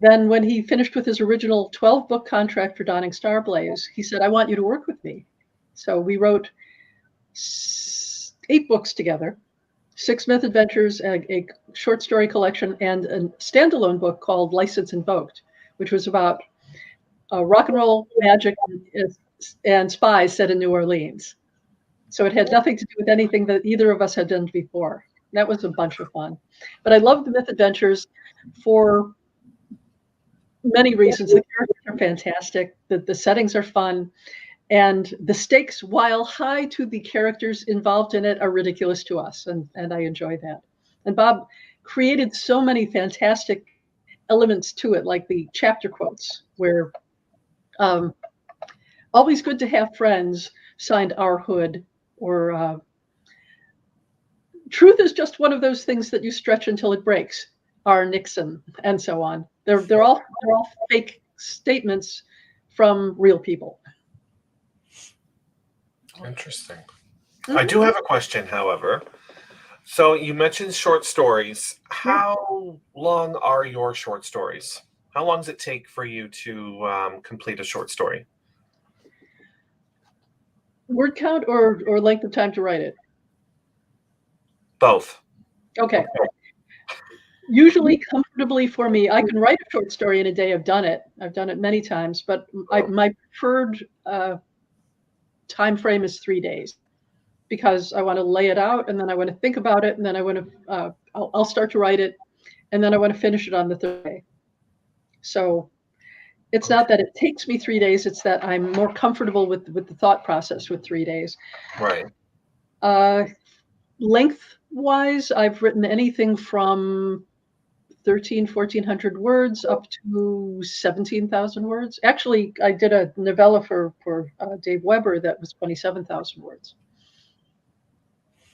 Then when he finished with his original 12-book contract for Dawning Starblaze, he said, I want you to work with me. So we wrote 8 books together, 6 myth adventures, a short story collection, and a standalone book called License Invoked, which was about rock and roll, magic, and spies set in New Orleans. So it had nothing to do with anything that either of us had done before. That was a bunch of fun. But I love the myth adventures for many reasons. The characters are fantastic. The settings are fun. And the stakes, while high to the characters involved in it, are ridiculous to us. And I enjoy that. And Bob created so many fantastic elements to it, like the chapter quotes, where always good to have friends signed Our Hood, or truth is just one of those things that you stretch until it breaks, R. Nixon, and so on. They're all fake statements from real people. Interesting. Mm-hmm. I do have a question, however. So you mentioned short stories. How long are your short stories? How long does it take for you to complete a short story? Word count or length of time to write it? Both. Okay. Usually, comfortably for me, I can write a short story in a day. I've done it many times, but my preferred time frame is 3 days, because I want to lay it out, and then I want to think about it, and then I want to I'll start to write it, and then I want to finish it on the third day. So it's not that it takes me 3 days; it's that I'm more comfortable with the thought process with 3 days. Right. Length-wise, I've written anything from 1,400 words up to 17,000 words. Actually, I did a novella for Dave Weber that was 27,000 words.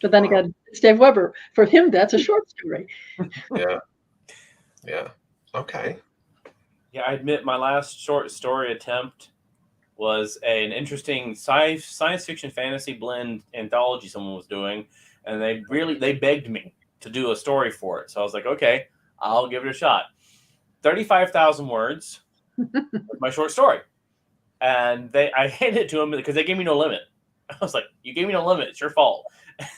But then again, it's Dave Weber. For him, that's a short story. Yeah. Okay. Yeah, I admit my last short story attempt was an interesting science fiction fantasy blend anthology someone was doing, and they begged me to do a story for it. So I was like, okay, I'll give it a shot. 35,000 words was my short story. And I handed it to them because they gave me no limit. I was like, you gave me no limit. It's your fault.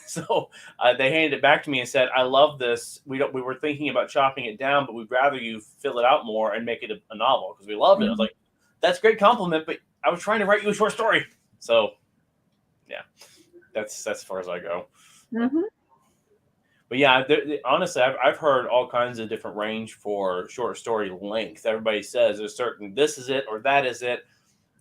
So they handed it back to me and said, I love this. We were thinking about chopping it down, but we'd rather you fill it out more and make it a novel because we loved it. I was like, that's a great compliment, but I was trying to write you a short story. So yeah, that's as far as I go. Mm-hmm. But yeah, honestly, I've heard all kinds of different range for short story length. Everybody says there's certain, this is it or that is it.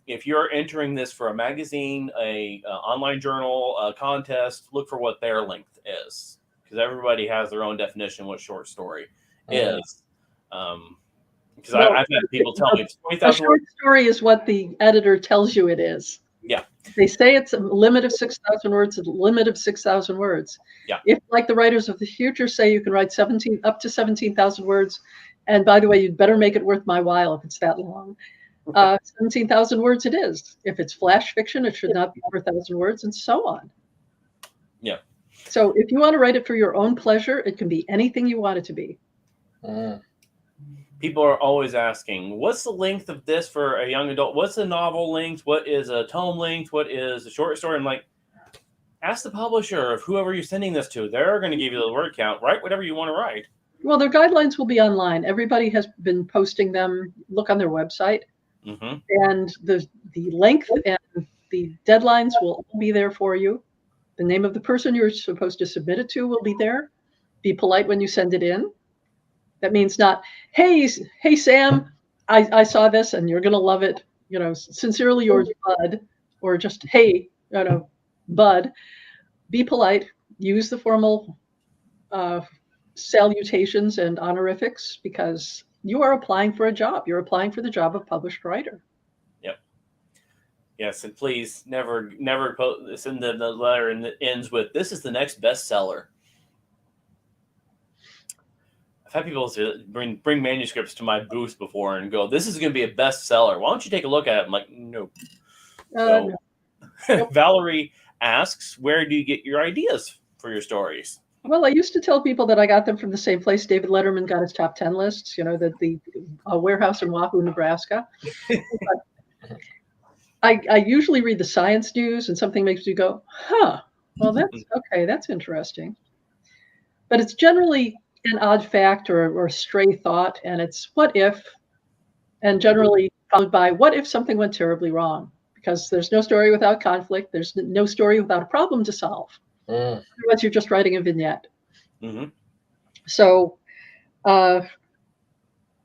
If you're entering this for a magazine, a online journal, a contest, look for what their length is, because everybody has their own definition of what short story is. Because I've had people tell me 20,000 a short story is what the editor tells you it is. Yeah. They say it's a limit of 6,000 words, a limit of 6,000 words. Yeah. If, like the writers of the future say, you can write up to 17,000 words, and by the way, you'd better make it worth my while if it's that long. 17,000 words it is. If it's flash fiction, it should not be 4,000 words, and so on. Yeah. So if you want to write it for your own pleasure, it can be anything you want it to be. people are always asking, what's the length of this for a young adult? What's a novel length? What is a tome length? What is a short story? I'm like, ask the publisher of whoever you're sending this to. They're going to give you the word count. Write whatever you want to write. Well, their guidelines will be online. Everybody has been posting them. Look on their website. Mm-hmm. And the length and the deadlines will all be there for you. The name of the person you're supposed to submit it to will be there. Be polite when you send it in. That means not, hey Sam, I saw this and you're going to love it. You know, sincerely yours, Bud, or just, hey, you know, Bud. Be polite. Use the formal salutations and honorifics, because you are applying for a job. You're applying for the job of published writer. Yep. Yes, and please never send the letter and it ends with, "This is the next bestseller." I've had people bring manuscripts to my booth before and go, "This is going to be a bestseller. Why don't you take a look at it?" I'm like, "Nope." So, No. Nope. Valerie asks, where do you get your ideas for your stories? Well, I used to tell people that I got them from the same place David Letterman got his top 10 lists, you know, the warehouse in Wahoo, Nebraska. I usually read the science news and something makes you go, huh, well, that's okay, that's interesting. But it's generally an odd fact or a stray thought, and it's what if, and generally followed by what if something went terribly wrong, because there's no story without conflict. There's no story without a problem to solve. Otherwise, you're just writing a vignette. Mm-hmm. So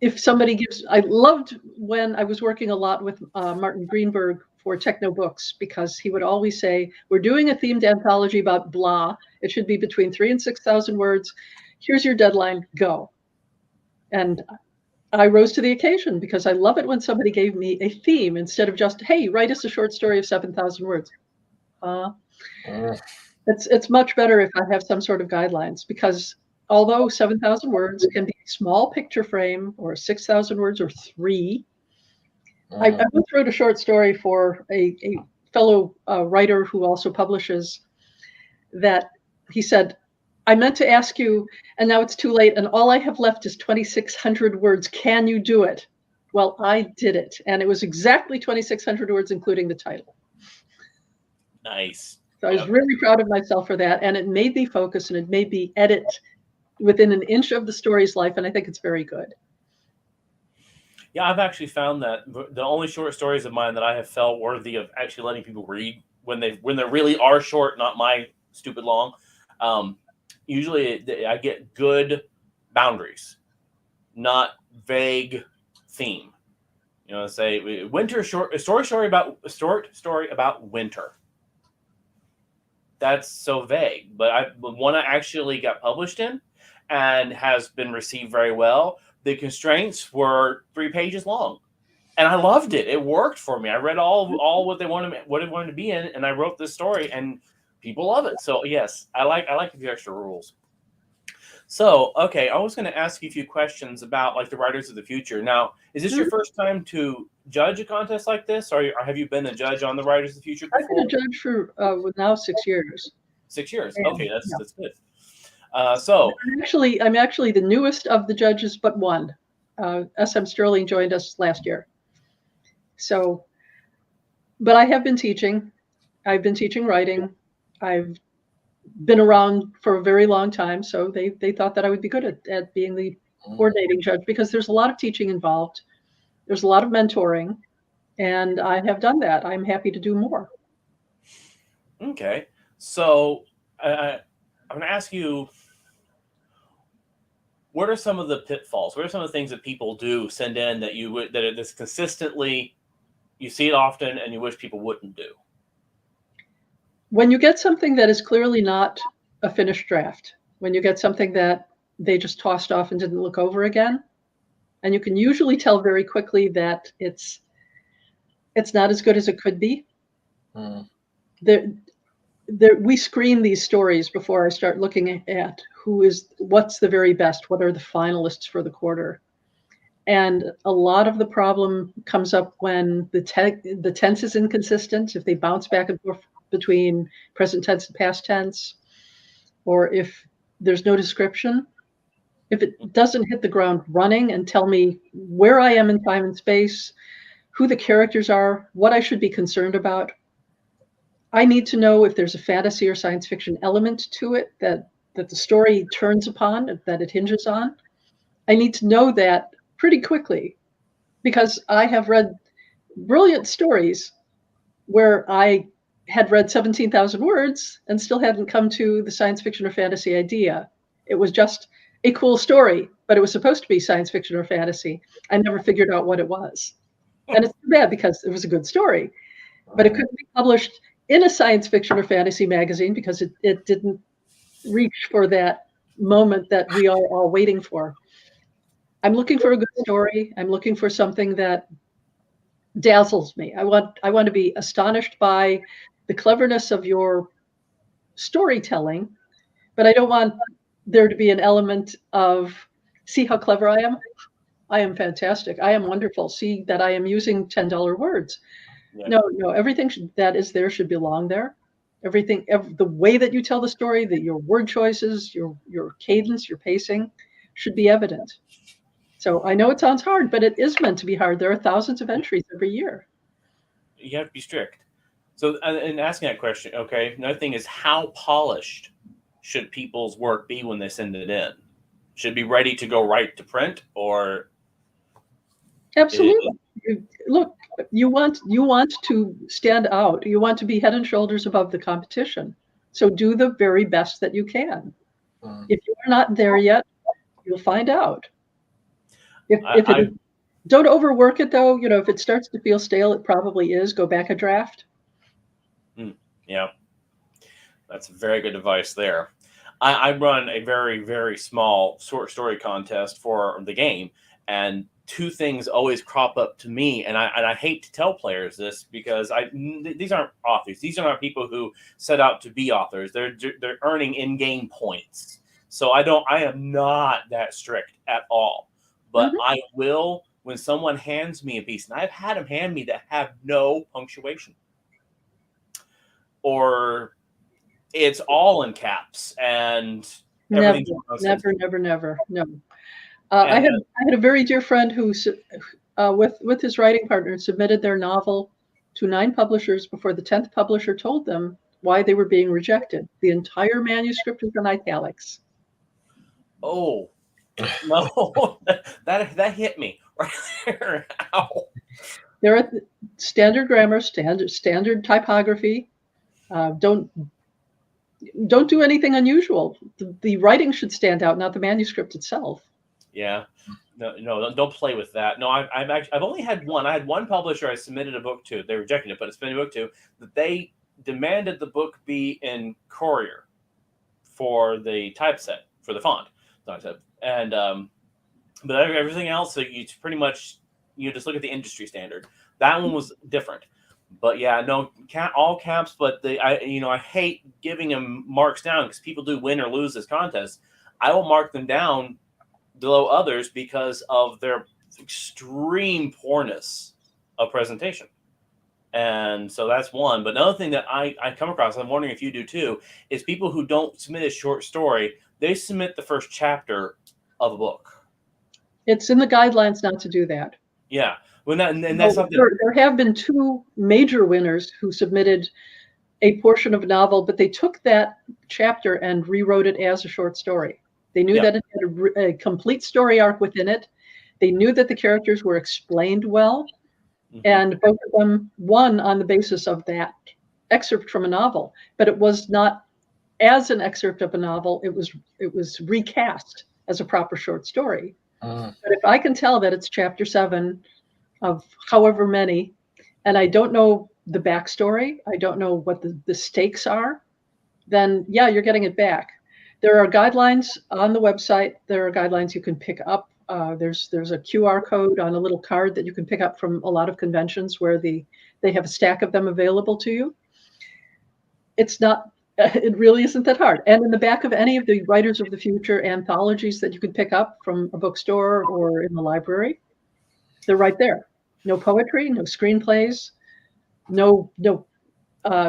if somebody gives, I loved when I was working a lot with Martin Greenberg for Techno Books, because he would always say, we're doing a themed anthology about blah. It should be between 3,000 and 6,000 words. Here's your deadline, go. And I rose to the occasion, because I love it when somebody gave me a theme instead of just, hey, write us a short story of 7,000 words. It's much better if I have some sort of guidelines, because although 7,000 words can be a small picture frame, or 6,000 words, or 3, I once wrote a short story for a fellow writer who also publishes, that he said, I meant to ask you, and now it's too late, and all I have left is 2,600 words. Can you do it? Well, I did it, and it was exactly 2,600 words, including the title. Nice. So I was really proud of myself for that, and it made me focus, and it made me edit within an inch of the story's life, and I think it's very good. Yeah, I've actually found that the only short stories of mine that I have felt worthy of actually letting people read, when they really are short, not my stupid long, usually I get good boundaries, not vague theme. You know, say winter short a short story about winter. That's so vague, but one I actually got published in and has been received very well. The constraints were 3 pages long, and I loved it. It worked for me. I read all what it wanted to be in, and I wrote this story, and people love it. So yes, I like a few extra rules. So okay, I was going to ask you a few questions about like the writers of the future. Now, is this your first time to judge a contest like this, or have you been a judge on the writers of the future before? I've been a judge for now 6 years. 6 years. Yeah. Okay, that's good. So I'm actually the newest of the judges, but one. SM Sterling joined us last year. So, but I have been teaching. I've been teaching writing. I've been around for a very long time, so they thought that I would be good at being the coordinating judge, because there's a lot of teaching involved. There's a lot of mentoring, and I have done that. I'm happy to do more. Okay, so I'm going to ask you, what are some of the pitfalls? What are some of the things that people do send in that that's consistently, you see it often and you wish people wouldn't do? When you get something that is clearly not a finished draft, when you get something that they just tossed off and didn't look over again, and you can usually tell very quickly that it's not as good as it could be. We screen these stories before I start looking at what's the very best, what are the finalists for the quarter. And a lot of the problem comes up when the tense is inconsistent, if they bounce back and forth between present tense and past tense, or if there's no description. if it doesn't hit the ground running and tell me where I am in time and space, who the characters are, what I should be concerned about. I need to know if there's a fantasy or science fiction element to it that the story turns upon, that it hinges on. I need to know that pretty quickly, because I have read brilliant stories where I had read 17,000 words and still hadn't come to the science fiction or fantasy idea. It was just a cool story, but it was supposed to be science fiction or fantasy. I never figured out what it was. And it's too bad, because it was a good story, but it couldn't be published in a science fiction or fantasy magazine because it didn't reach for that moment that we are all waiting for. I'm looking for a good story. I'm looking for something that dazzles me. I want to be astonished by the cleverness of your storytelling, but I don't want there to be an element of, see how clever I am. I am fantastic. I am wonderful. See that I am using $10 words. Yeah. No, everything that is there should belong there. Everything, the way that you tell the story, that your word choices, your cadence, your pacing should be evident. So I know it sounds hard, but it is meant to be hard. There are thousands of entries every year. You have to be strict. So, in asking that question, okay, another thing is, how polished should people's work be when they send it in? Should it be ready to go right to print, or? Absolutely. Look, you want to stand out. You want to be head and shoulders above the competition. So do the very best that you can. If you are not there yet, you'll find out. Don't overwork it, though. If it starts to feel stale, it probably is. Go back a draft. Yeah, that's very good advice there. I run a very, very small short story contest for the game, and two things always crop up to me, and I hate to tell players this, because these aren't authors. These are not people who set out to be authors. They're earning in-game points. So I am not that strict at all. But I will, when someone hands me a piece, and I've had them hand me that have no punctuation, or it's all in caps, and Never. No. I had a very dear friend who, with his writing partner, submitted their novel to 9 publishers before the 10th publisher told them why they were being rejected. The entire manuscript was in italics. Oh, no, that hit me right there. Ow. There are standard grammar, standard typography. Don't do anything unusual. The writing should stand out, not the manuscript itself. Yeah, no, don't play with that. No, I've only had one. I had one publisher I submitted a book to. They rejected it, but it's been a book to that they demanded the book be in Courier for the typeset, for the font, and but everything else, so you pretty much just look at the industry standard. That one was different. But yeah, no, all caps. But I hate giving them marks down, because people do win or lose this contest. I will mark them down below others because of their extreme poorness of presentation. And so that's one. But another thing that I come across, I'm wondering if you do too, is people who don't submit a short story, they submit the first chapter of a book. It's in the guidelines not to do that. Yeah. Well, that's something. There have been 2 major winners who submitted a portion of a novel, but they took that chapter and rewrote it as a short story. They knew that it had a complete story arc within it. They knew that the characters were explained well, and both of them won on the basis of that excerpt from a novel. But it was not as an excerpt of a novel. It was recast as a proper short story. But if I can tell that it's chapter 7 of however many, and I don't know the backstory, I don't know what the stakes are, then yeah, you're getting it back. There are guidelines on the website. There are guidelines you can pick up. There's a QR code on a little card that you can pick up from a lot of conventions where they have a stack of them available to you. It really isn't that hard. And in the back of any of the Writers of the Future anthologies that you can pick up from a bookstore or in the library, they're right there. No poetry, no screenplays, no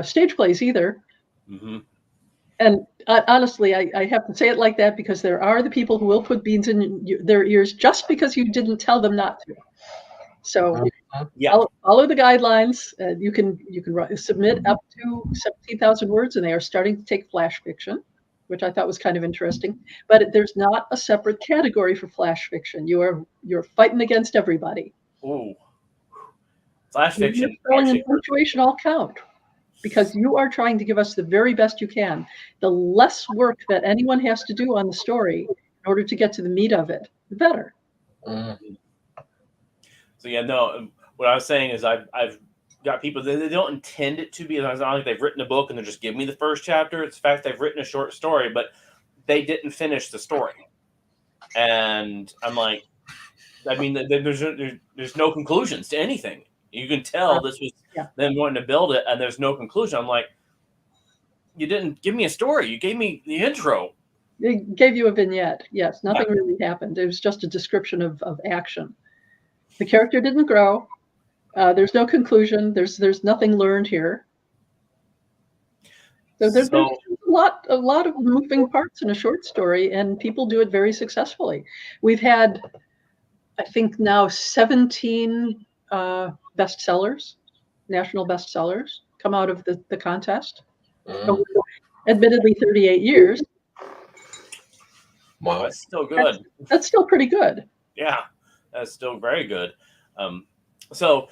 stage plays either. And honestly, I have to say it like that because there are the people who will put beans in their ears just because you didn't tell them not to. So Yeah. follow the guidelines. You can submit up to 17,000 words, and they are starting to take flash fiction, which I thought was kind of interesting. But there's not a separate category for flash fiction. You're fighting against everybody. Ooh. Flash fiction. Spelling and punctuation all count because you are trying to give us the very best you can. The less work that anyone has to do on the story in order to get to the meat of it, the better. So yeah, no. What I was saying is I've got people that they don't intend it to be. It's not like they've written a book and they're just giving me the first chapter. It's the fact they've written a short story, but they didn't finish the story. And I'm like, I mean, there's no conclusions to anything. You can tell this was them wanting to build it, and there's no conclusion. I'm like, you didn't give me a story. You gave me the intro. It gave you a vignette. Yes, nothing really happened. It was just a description of action. The character didn't grow. There's no conclusion. There's nothing learned here. So there's a lot of moving parts in a short story, and people do it very successfully. We've had, I think now 17 bestsellers, national bestsellers, come out of the contest. Admittedly, 38 years. Wow, that's still good. That's still pretty good. Yeah, that's still very good. So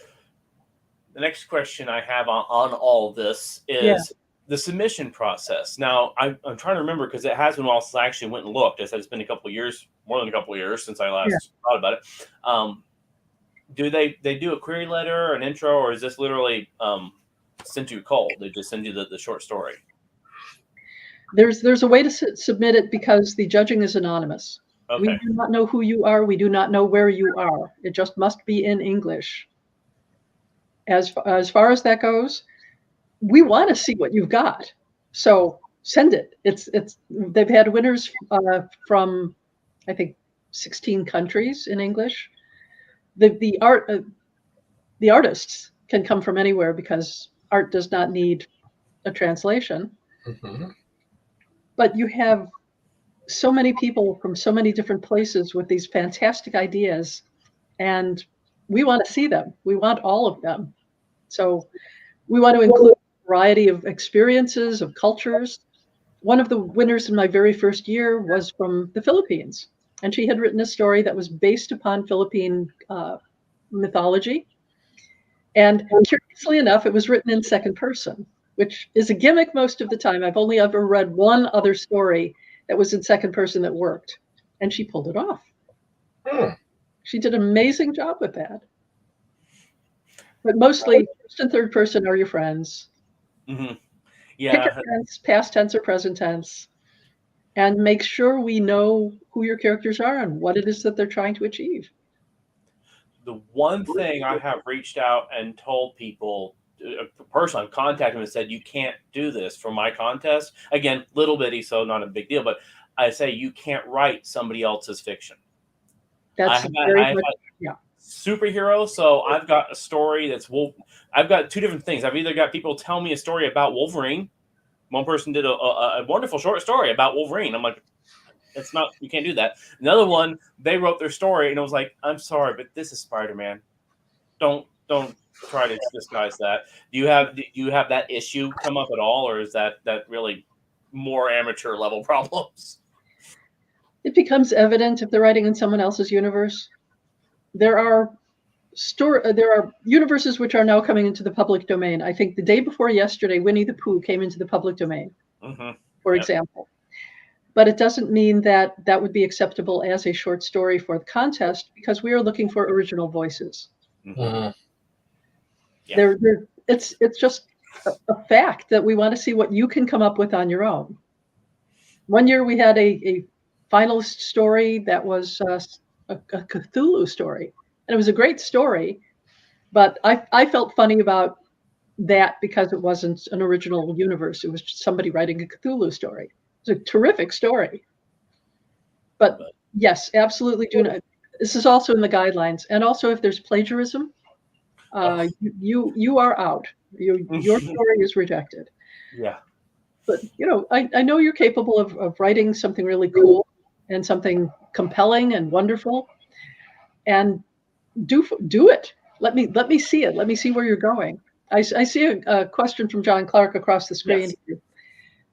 the next question I have on all this is the submission process. Now, I'm trying to remember because it has been a while since I actually went and looked. I said it's been a couple of years, more than a couple of years since I last thought about it. Do they do a query letter, an intro, or is this literally sent you cold? They just send you the short story? There's a way to submit it because the judging is anonymous. Okay. We do not know who you are. We do not know where you are. It just must be in English. As far as that goes, we want to see what you've got. So send it. They've had winners from I think 16 countries in English. The artists can come from anywhere because art does not need a translation. But you have so many people from so many different places with these fantastic ideas, and we want to see them. We want all of them. So we want to include a variety of experiences, of cultures. One of the winners in my very first year was from the Philippines, and she had written a story that was based upon Philippine mythology. And curiously enough, it was written in second person, which is a gimmick most of the time. I've only ever read one other story that was in second person that worked, and she pulled it off. She did an amazing job with that. But mostly, first and third person are your friends. Yeah. Pick a tense, past tense or present tense, and make sure we know who your characters are and what it is that they're trying to achieve. The one thing I have reached out and told people, a person I've contacted them and said, you can't do this for my contest. Again, little bitty, so not a big deal, but I say you can't write somebody else's fiction. That's superhero, so I've got a story that's I've got two different things. I've either got people tell me a story about Wolverine. One person did a wonderful short story about Wolverine. I'm like, it's not, you can't do that. Another one, they wrote their story and I was like, I'm sorry, but this is Spider-Man. Don't try to disguise that. Do you have that issue come up at all, or is that really more amateur level problems? It becomes evident if they're writing in someone else's universe. There are universes which are now coming into the public domain. I think the day before yesterday, Winnie the Pooh came into the public domain, for example. But it doesn't mean that would be acceptable as a short story for the contest because we are looking for original voices. It's just a fact that we want to see what you can come up with on your own. One year we had a finalist story that was a Cthulhu story, and it was a great story, but I felt funny about that because it wasn't an original universe. It was just somebody writing a Cthulhu story. It's a terrific story. But yes, absolutely do not. This is also in the guidelines. And also if there's plagiarism, you are out. Your story is rejected. Yeah. But I know you're capable of writing something really cool and something compelling and wonderful, and do it. Let me see it. Let me see where you're going. I see a question from John Clark across the screen. Yes.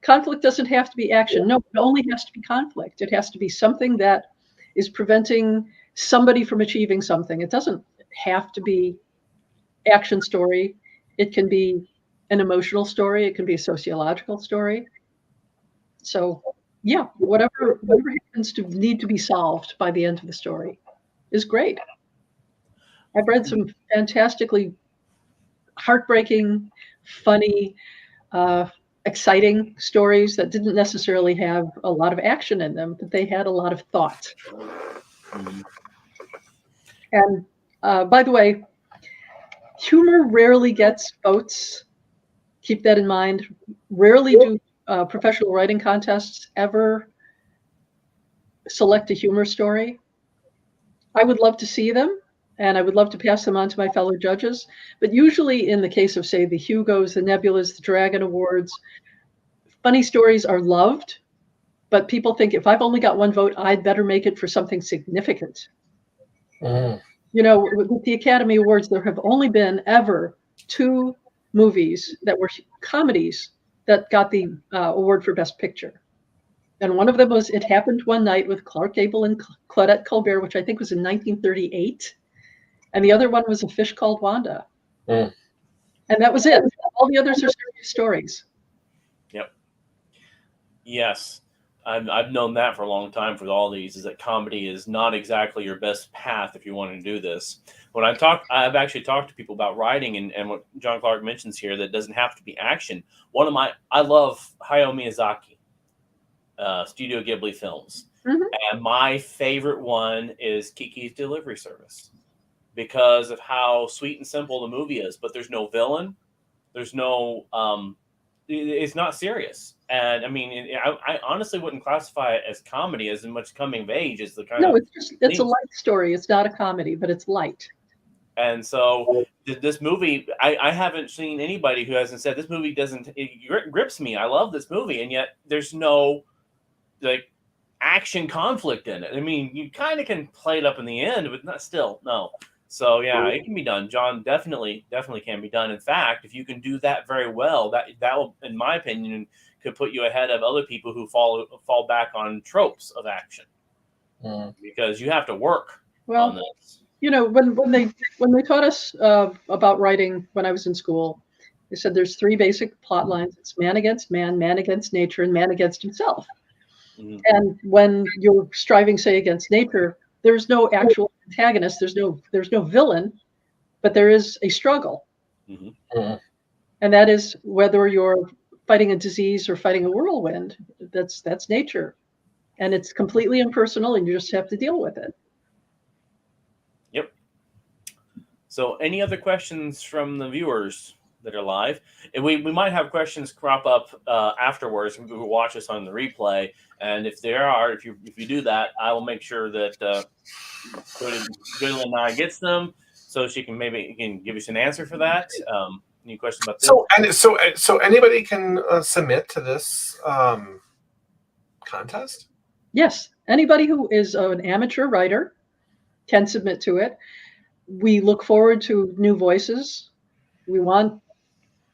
Conflict doesn't have to be action. No, it only has to be conflict. It has to be something that is preventing somebody from achieving something. It doesn't have to be action story. It can be an emotional story. It can be a sociological story. So yeah, whatever happens to need to be solved by the end of the story is great. I've read some fantastically heartbreaking, funny, uh, exciting stories that didn't necessarily have a lot of action in them, but they had a lot of thought. Mm-hmm. And by the way, humor rarely gets votes. Keep that in mind. Rarely do professional writing contests ever select a humor story. I would love to see them, and I would love to pass them on to my fellow judges. But usually, in the case of, say, the Hugos, the Nebulas, the Dragon Awards, funny stories are loved, but people think if I've only got one vote, I'd better make it for something significant. Mm. With the Academy Awards, there have only been ever 2 movies that were comedies that got the award for Best Picture. And one of them was It Happened One Night with Clark Gable and Claudette Colbert, which I think was in 1938. And the other one was A Fish Called Wanda. Mm. And that was it. All the others are serious stories. Yep. Yes. I've known that for a long time for all these, is that comedy is not exactly your best path if you want to do this. When I've actually talked to people about writing and what John Clark mentions here, that doesn't have to be action. I love Hayao Miyazaki, Studio Ghibli films. Mm-hmm. And my favorite one is Kiki's Delivery Service, because of how sweet and simple the movie is, but there's no villain. There's no, it's not serious. And I mean, I honestly wouldn't classify it as comedy as much coming of age as the kind of. No, it's a light story. It's not a comedy, but it's light. And so this movie, I haven't seen anybody who hasn't said this movie it grips me. I love this movie. And yet there's no like action conflict in it. I mean, you kind of can play it up in the end, but not still, no. So yeah, it can be done. John, definitely can be done. In fact, if you can do that very well, that will, in my opinion, could put you ahead of other people who fall back on tropes of action, because you have to work on this. When they taught us about writing when I was in school, they said there's 3 basic plot lines. It's man against man, man against nature, and man against himself. Mm-hmm. And when you're striving, say, against nature, there's no actual antagonist. There's no villain, but there is a struggle. Mm-hmm. And that is whether you're fighting a disease or fighting a whirlwind. That's nature, and it's completely impersonal, and you just have to deal with it. Yep. So, any other questions from the viewers that are live? And we might have questions crop up afterwards from people who watch us on the replay. And if there are, if you do that, I will make sure that Jody Lynn Nye gets them, so she can give us an answer for that. Any questions about this? So anybody can submit to this contest? Yes, anybody who is an amateur writer can submit to it. We look forward to new voices. We want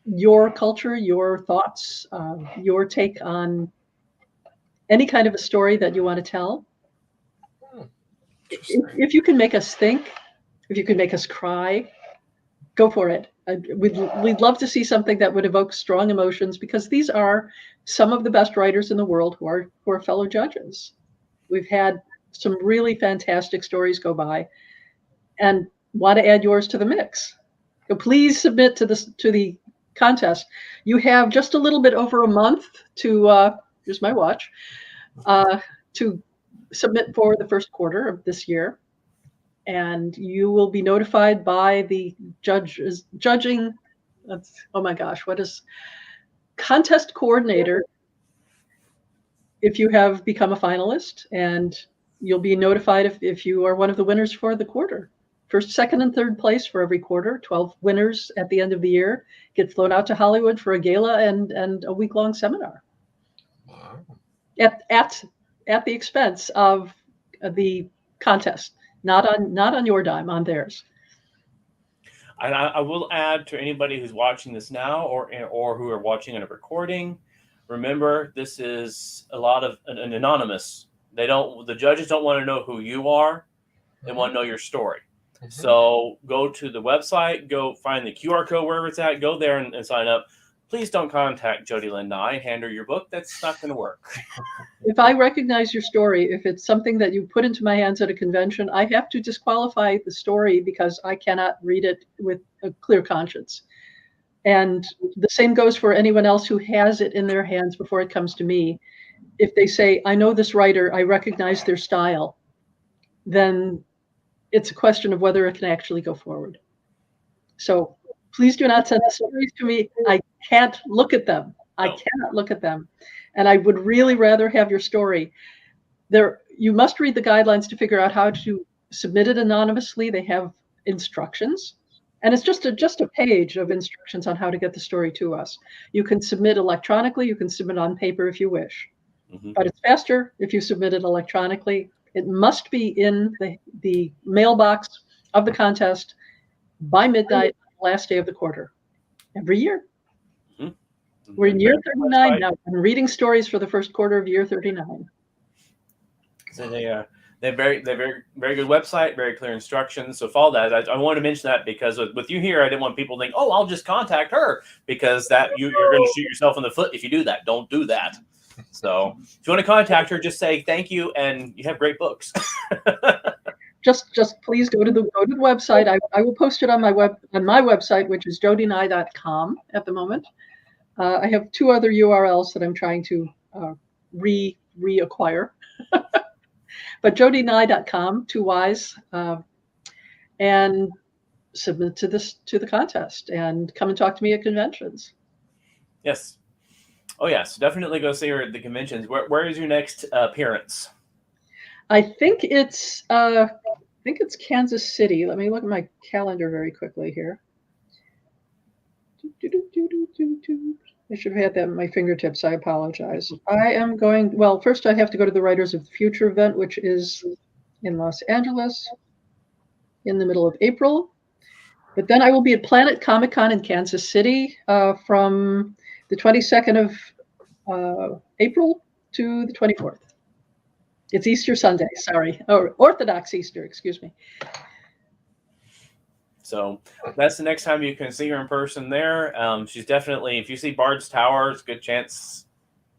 your culture, your thoughts, your take on any kind of a story that you want to tell. If you can make us think, if you can make us cry, go for it. We'd love to see something that would evoke strong emotions, because these are some of the best writers in the world who are fellow judges. We've had some really fantastic stories go by, and want to add yours to the mix. So please submit to the contest. You have just a little bit over a month to here's my watch to submit for the first quarter of this year, and you will be notified by the judging. Oh my gosh, what is contest coordinator? If you have become a finalist, and you'll be notified if you are one of the winners for the quarter. First, second, and third place for every quarter. 12 winners at the end of the year get flown out to Hollywood for a gala and a week-long seminar. at the expense of the contest, not on your dime, on theirs. And I will add to anybody who's watching this now or who are watching in a recording, remember this is a lot of an anonymous. The judges don't want to know who you are. They want to know your story. Mm-hmm. So go to the website, go find the QR code wherever it's at, go there and sign up. Please don't contact Jody Lynn Nye and hand her your book. That's not going to work. If I recognize your story, if it's something that you put into my hands at a convention, I have to disqualify the story because I cannot read it with a clear conscience. And the same goes for anyone else who has it in their hands before it comes to me. If they say, I know this writer, I recognize their style, then it's a question of whether it can actually go forward. So please do not send the stories to me. I can't look at them. I cannot look at them. And I would really rather have your story. You must read the guidelines to figure out how to submit it anonymously. They have instructions. And it's just a page of instructions on how to get the story to us. You can submit electronically. You can submit on paper if you wish. Mm-hmm. But it's faster if you submit it electronically. It must be in the mailbox of the contest by midnight, last day of the quarter, every year. Mm-hmm. We're in year 39 now. I'm reading stories for the first quarter of year 39. So they're very good website, very clear instructions. So follow that. I wanted to mention that because with you here, I didn't want people to think, oh, I'll just contact her, because that you're going to shoot yourself in the foot if you do that. Don't do that. So if you want to contact her, just say thank you, and you have great books. Just please go to the website. I will post it on my website, which is jodynye.com at the moment. I have 2 other URLs that I'm trying to reacquire. But jodynye.com, 2 Ys, and submit to the contest and come and talk to me at conventions. Yes. Oh yes, definitely go see her at the conventions. Where is your next appearance? I think it's Kansas City. Let me look at my calendar very quickly here. I should have had that at my fingertips. I apologize. I am going. Well, first I have to go to the Writers of the Future event, which is in Los Angeles in the middle of April. But then I will be at Planet Comic-Con in Kansas City from the 22nd of April to the 24th. It's Easter Sunday, sorry. Or Orthodox Easter, excuse me. So that's the next time you can see her in person there. She's definitely, if you see Bard's Tower, it's a good chance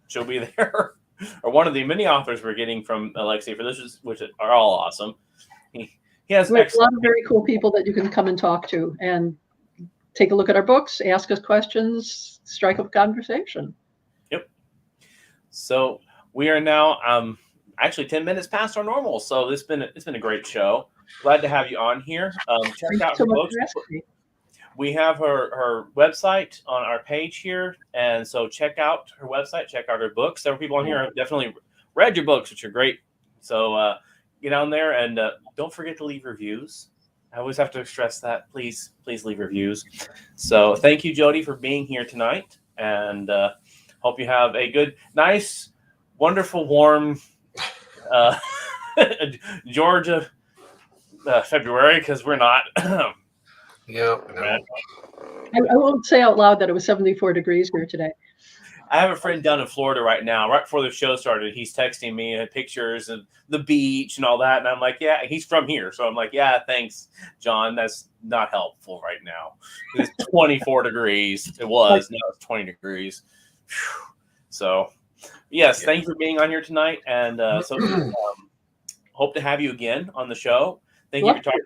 she'll be there. Or one of the many authors we're getting from Alexei for this, which are all awesome. He has a lot of very cool people that you can come and talk to and take a look at our books, ask us questions, strike up a conversation. Yep. So we are now actually 10 minutes past our normal. So it's been a great show. Glad to have you on here. Check out her books. We have her website on our page here. And so check out her website, check out her books. Several people on here have definitely read your books, which are great. So get on there and don't forget to leave reviews. I always have to stress that. Please leave reviews. So thank you, Jody, for being here tonight. And hope you have a good, nice, wonderful, warm Georgia February, because we're not. Yeah. I won't say out loud that it was 74 degrees here today. I have a friend down in Florida right now. Right before the show started, he's texting me pictures of the beach and all that. And I'm like, yeah, he's from here. So I'm like, yeah, thanks, John. That's not helpful right now. It's 24 degrees. It was. Now it's 20 degrees. Whew. So, yes, thank you for being on here tonight. And hope to have you again on the show. Thank you for talking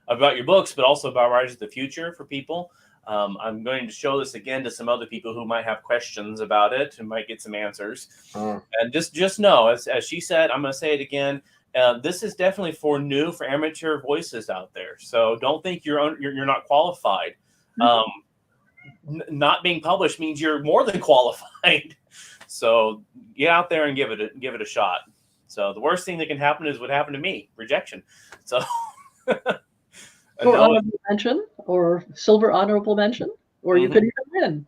about your books, but also about Writers of the Future for people. I'm going to show this again to some other people who might have questions about it and might get some answers. And just know, as she said, I'm going to say it again. This is definitely for amateur voices out there. So don't think you're not qualified. Not being published means you're more than qualified. So get out there and give it a shot. So the worst thing that can happen is what happened to me, rejection. So. Or honorable mention, or silver honorable mention, or you could even win.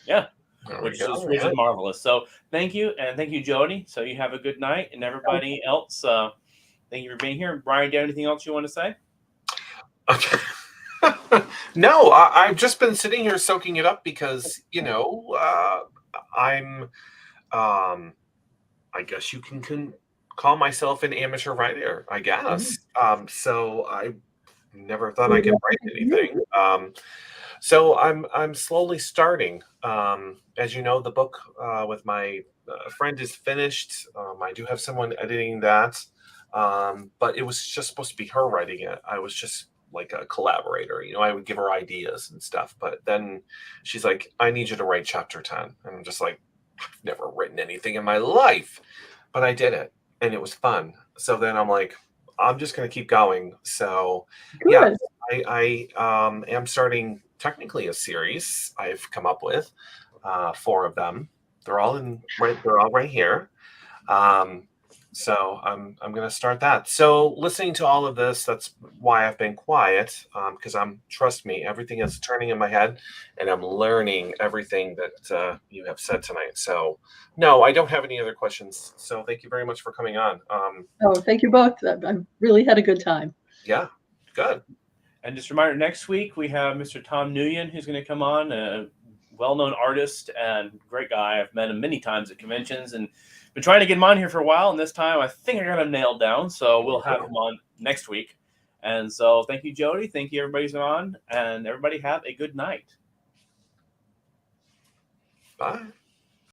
Yeah. There we which go. is marvelous. So thank you, and thank you, Jody. So you have a good night, and everybody else, thank you for being here. Brian, do you have anything else you want to say? Okay. No, I've just been sitting here soaking it up because, I'm, I guess you can call myself an amateur writer, I guess. So I never thought I could write anything. So I'm slowly starting. As you know, the book with my friend is finished. I do have someone editing that, but it was just supposed to be her writing it. I was just like a collaborator. I would give her ideas and stuff, but then she's like, "I need you to write chapter 10," and I'm just like, "I've never written anything in my life," but I did it, and it was fun. So then I'm like, I'm just going to keep going. So yeah, Good. I am starting technically a series I've come up with, 4 of them. They're all right here. So I'm going to start that. So listening to all of this, that's why I've been quiet, because trust me, everything is turning in my head, and I'm learning everything that you have said tonight. So no, I don't have any other questions. So thank you very much for coming on. Oh, thank you both. I really had a good time. Yeah, good. And just a reminder, next week we have Mr. Tom Nguyen, who's going to come on, a well-known artist and great guy. I've met him many times at conventions and been trying to get him on here for a while. And this time I think I got him nailed down. So we'll have him on next week. And so thank you, Jody. Thank you, everybody who's on. And everybody have a good night. Bye.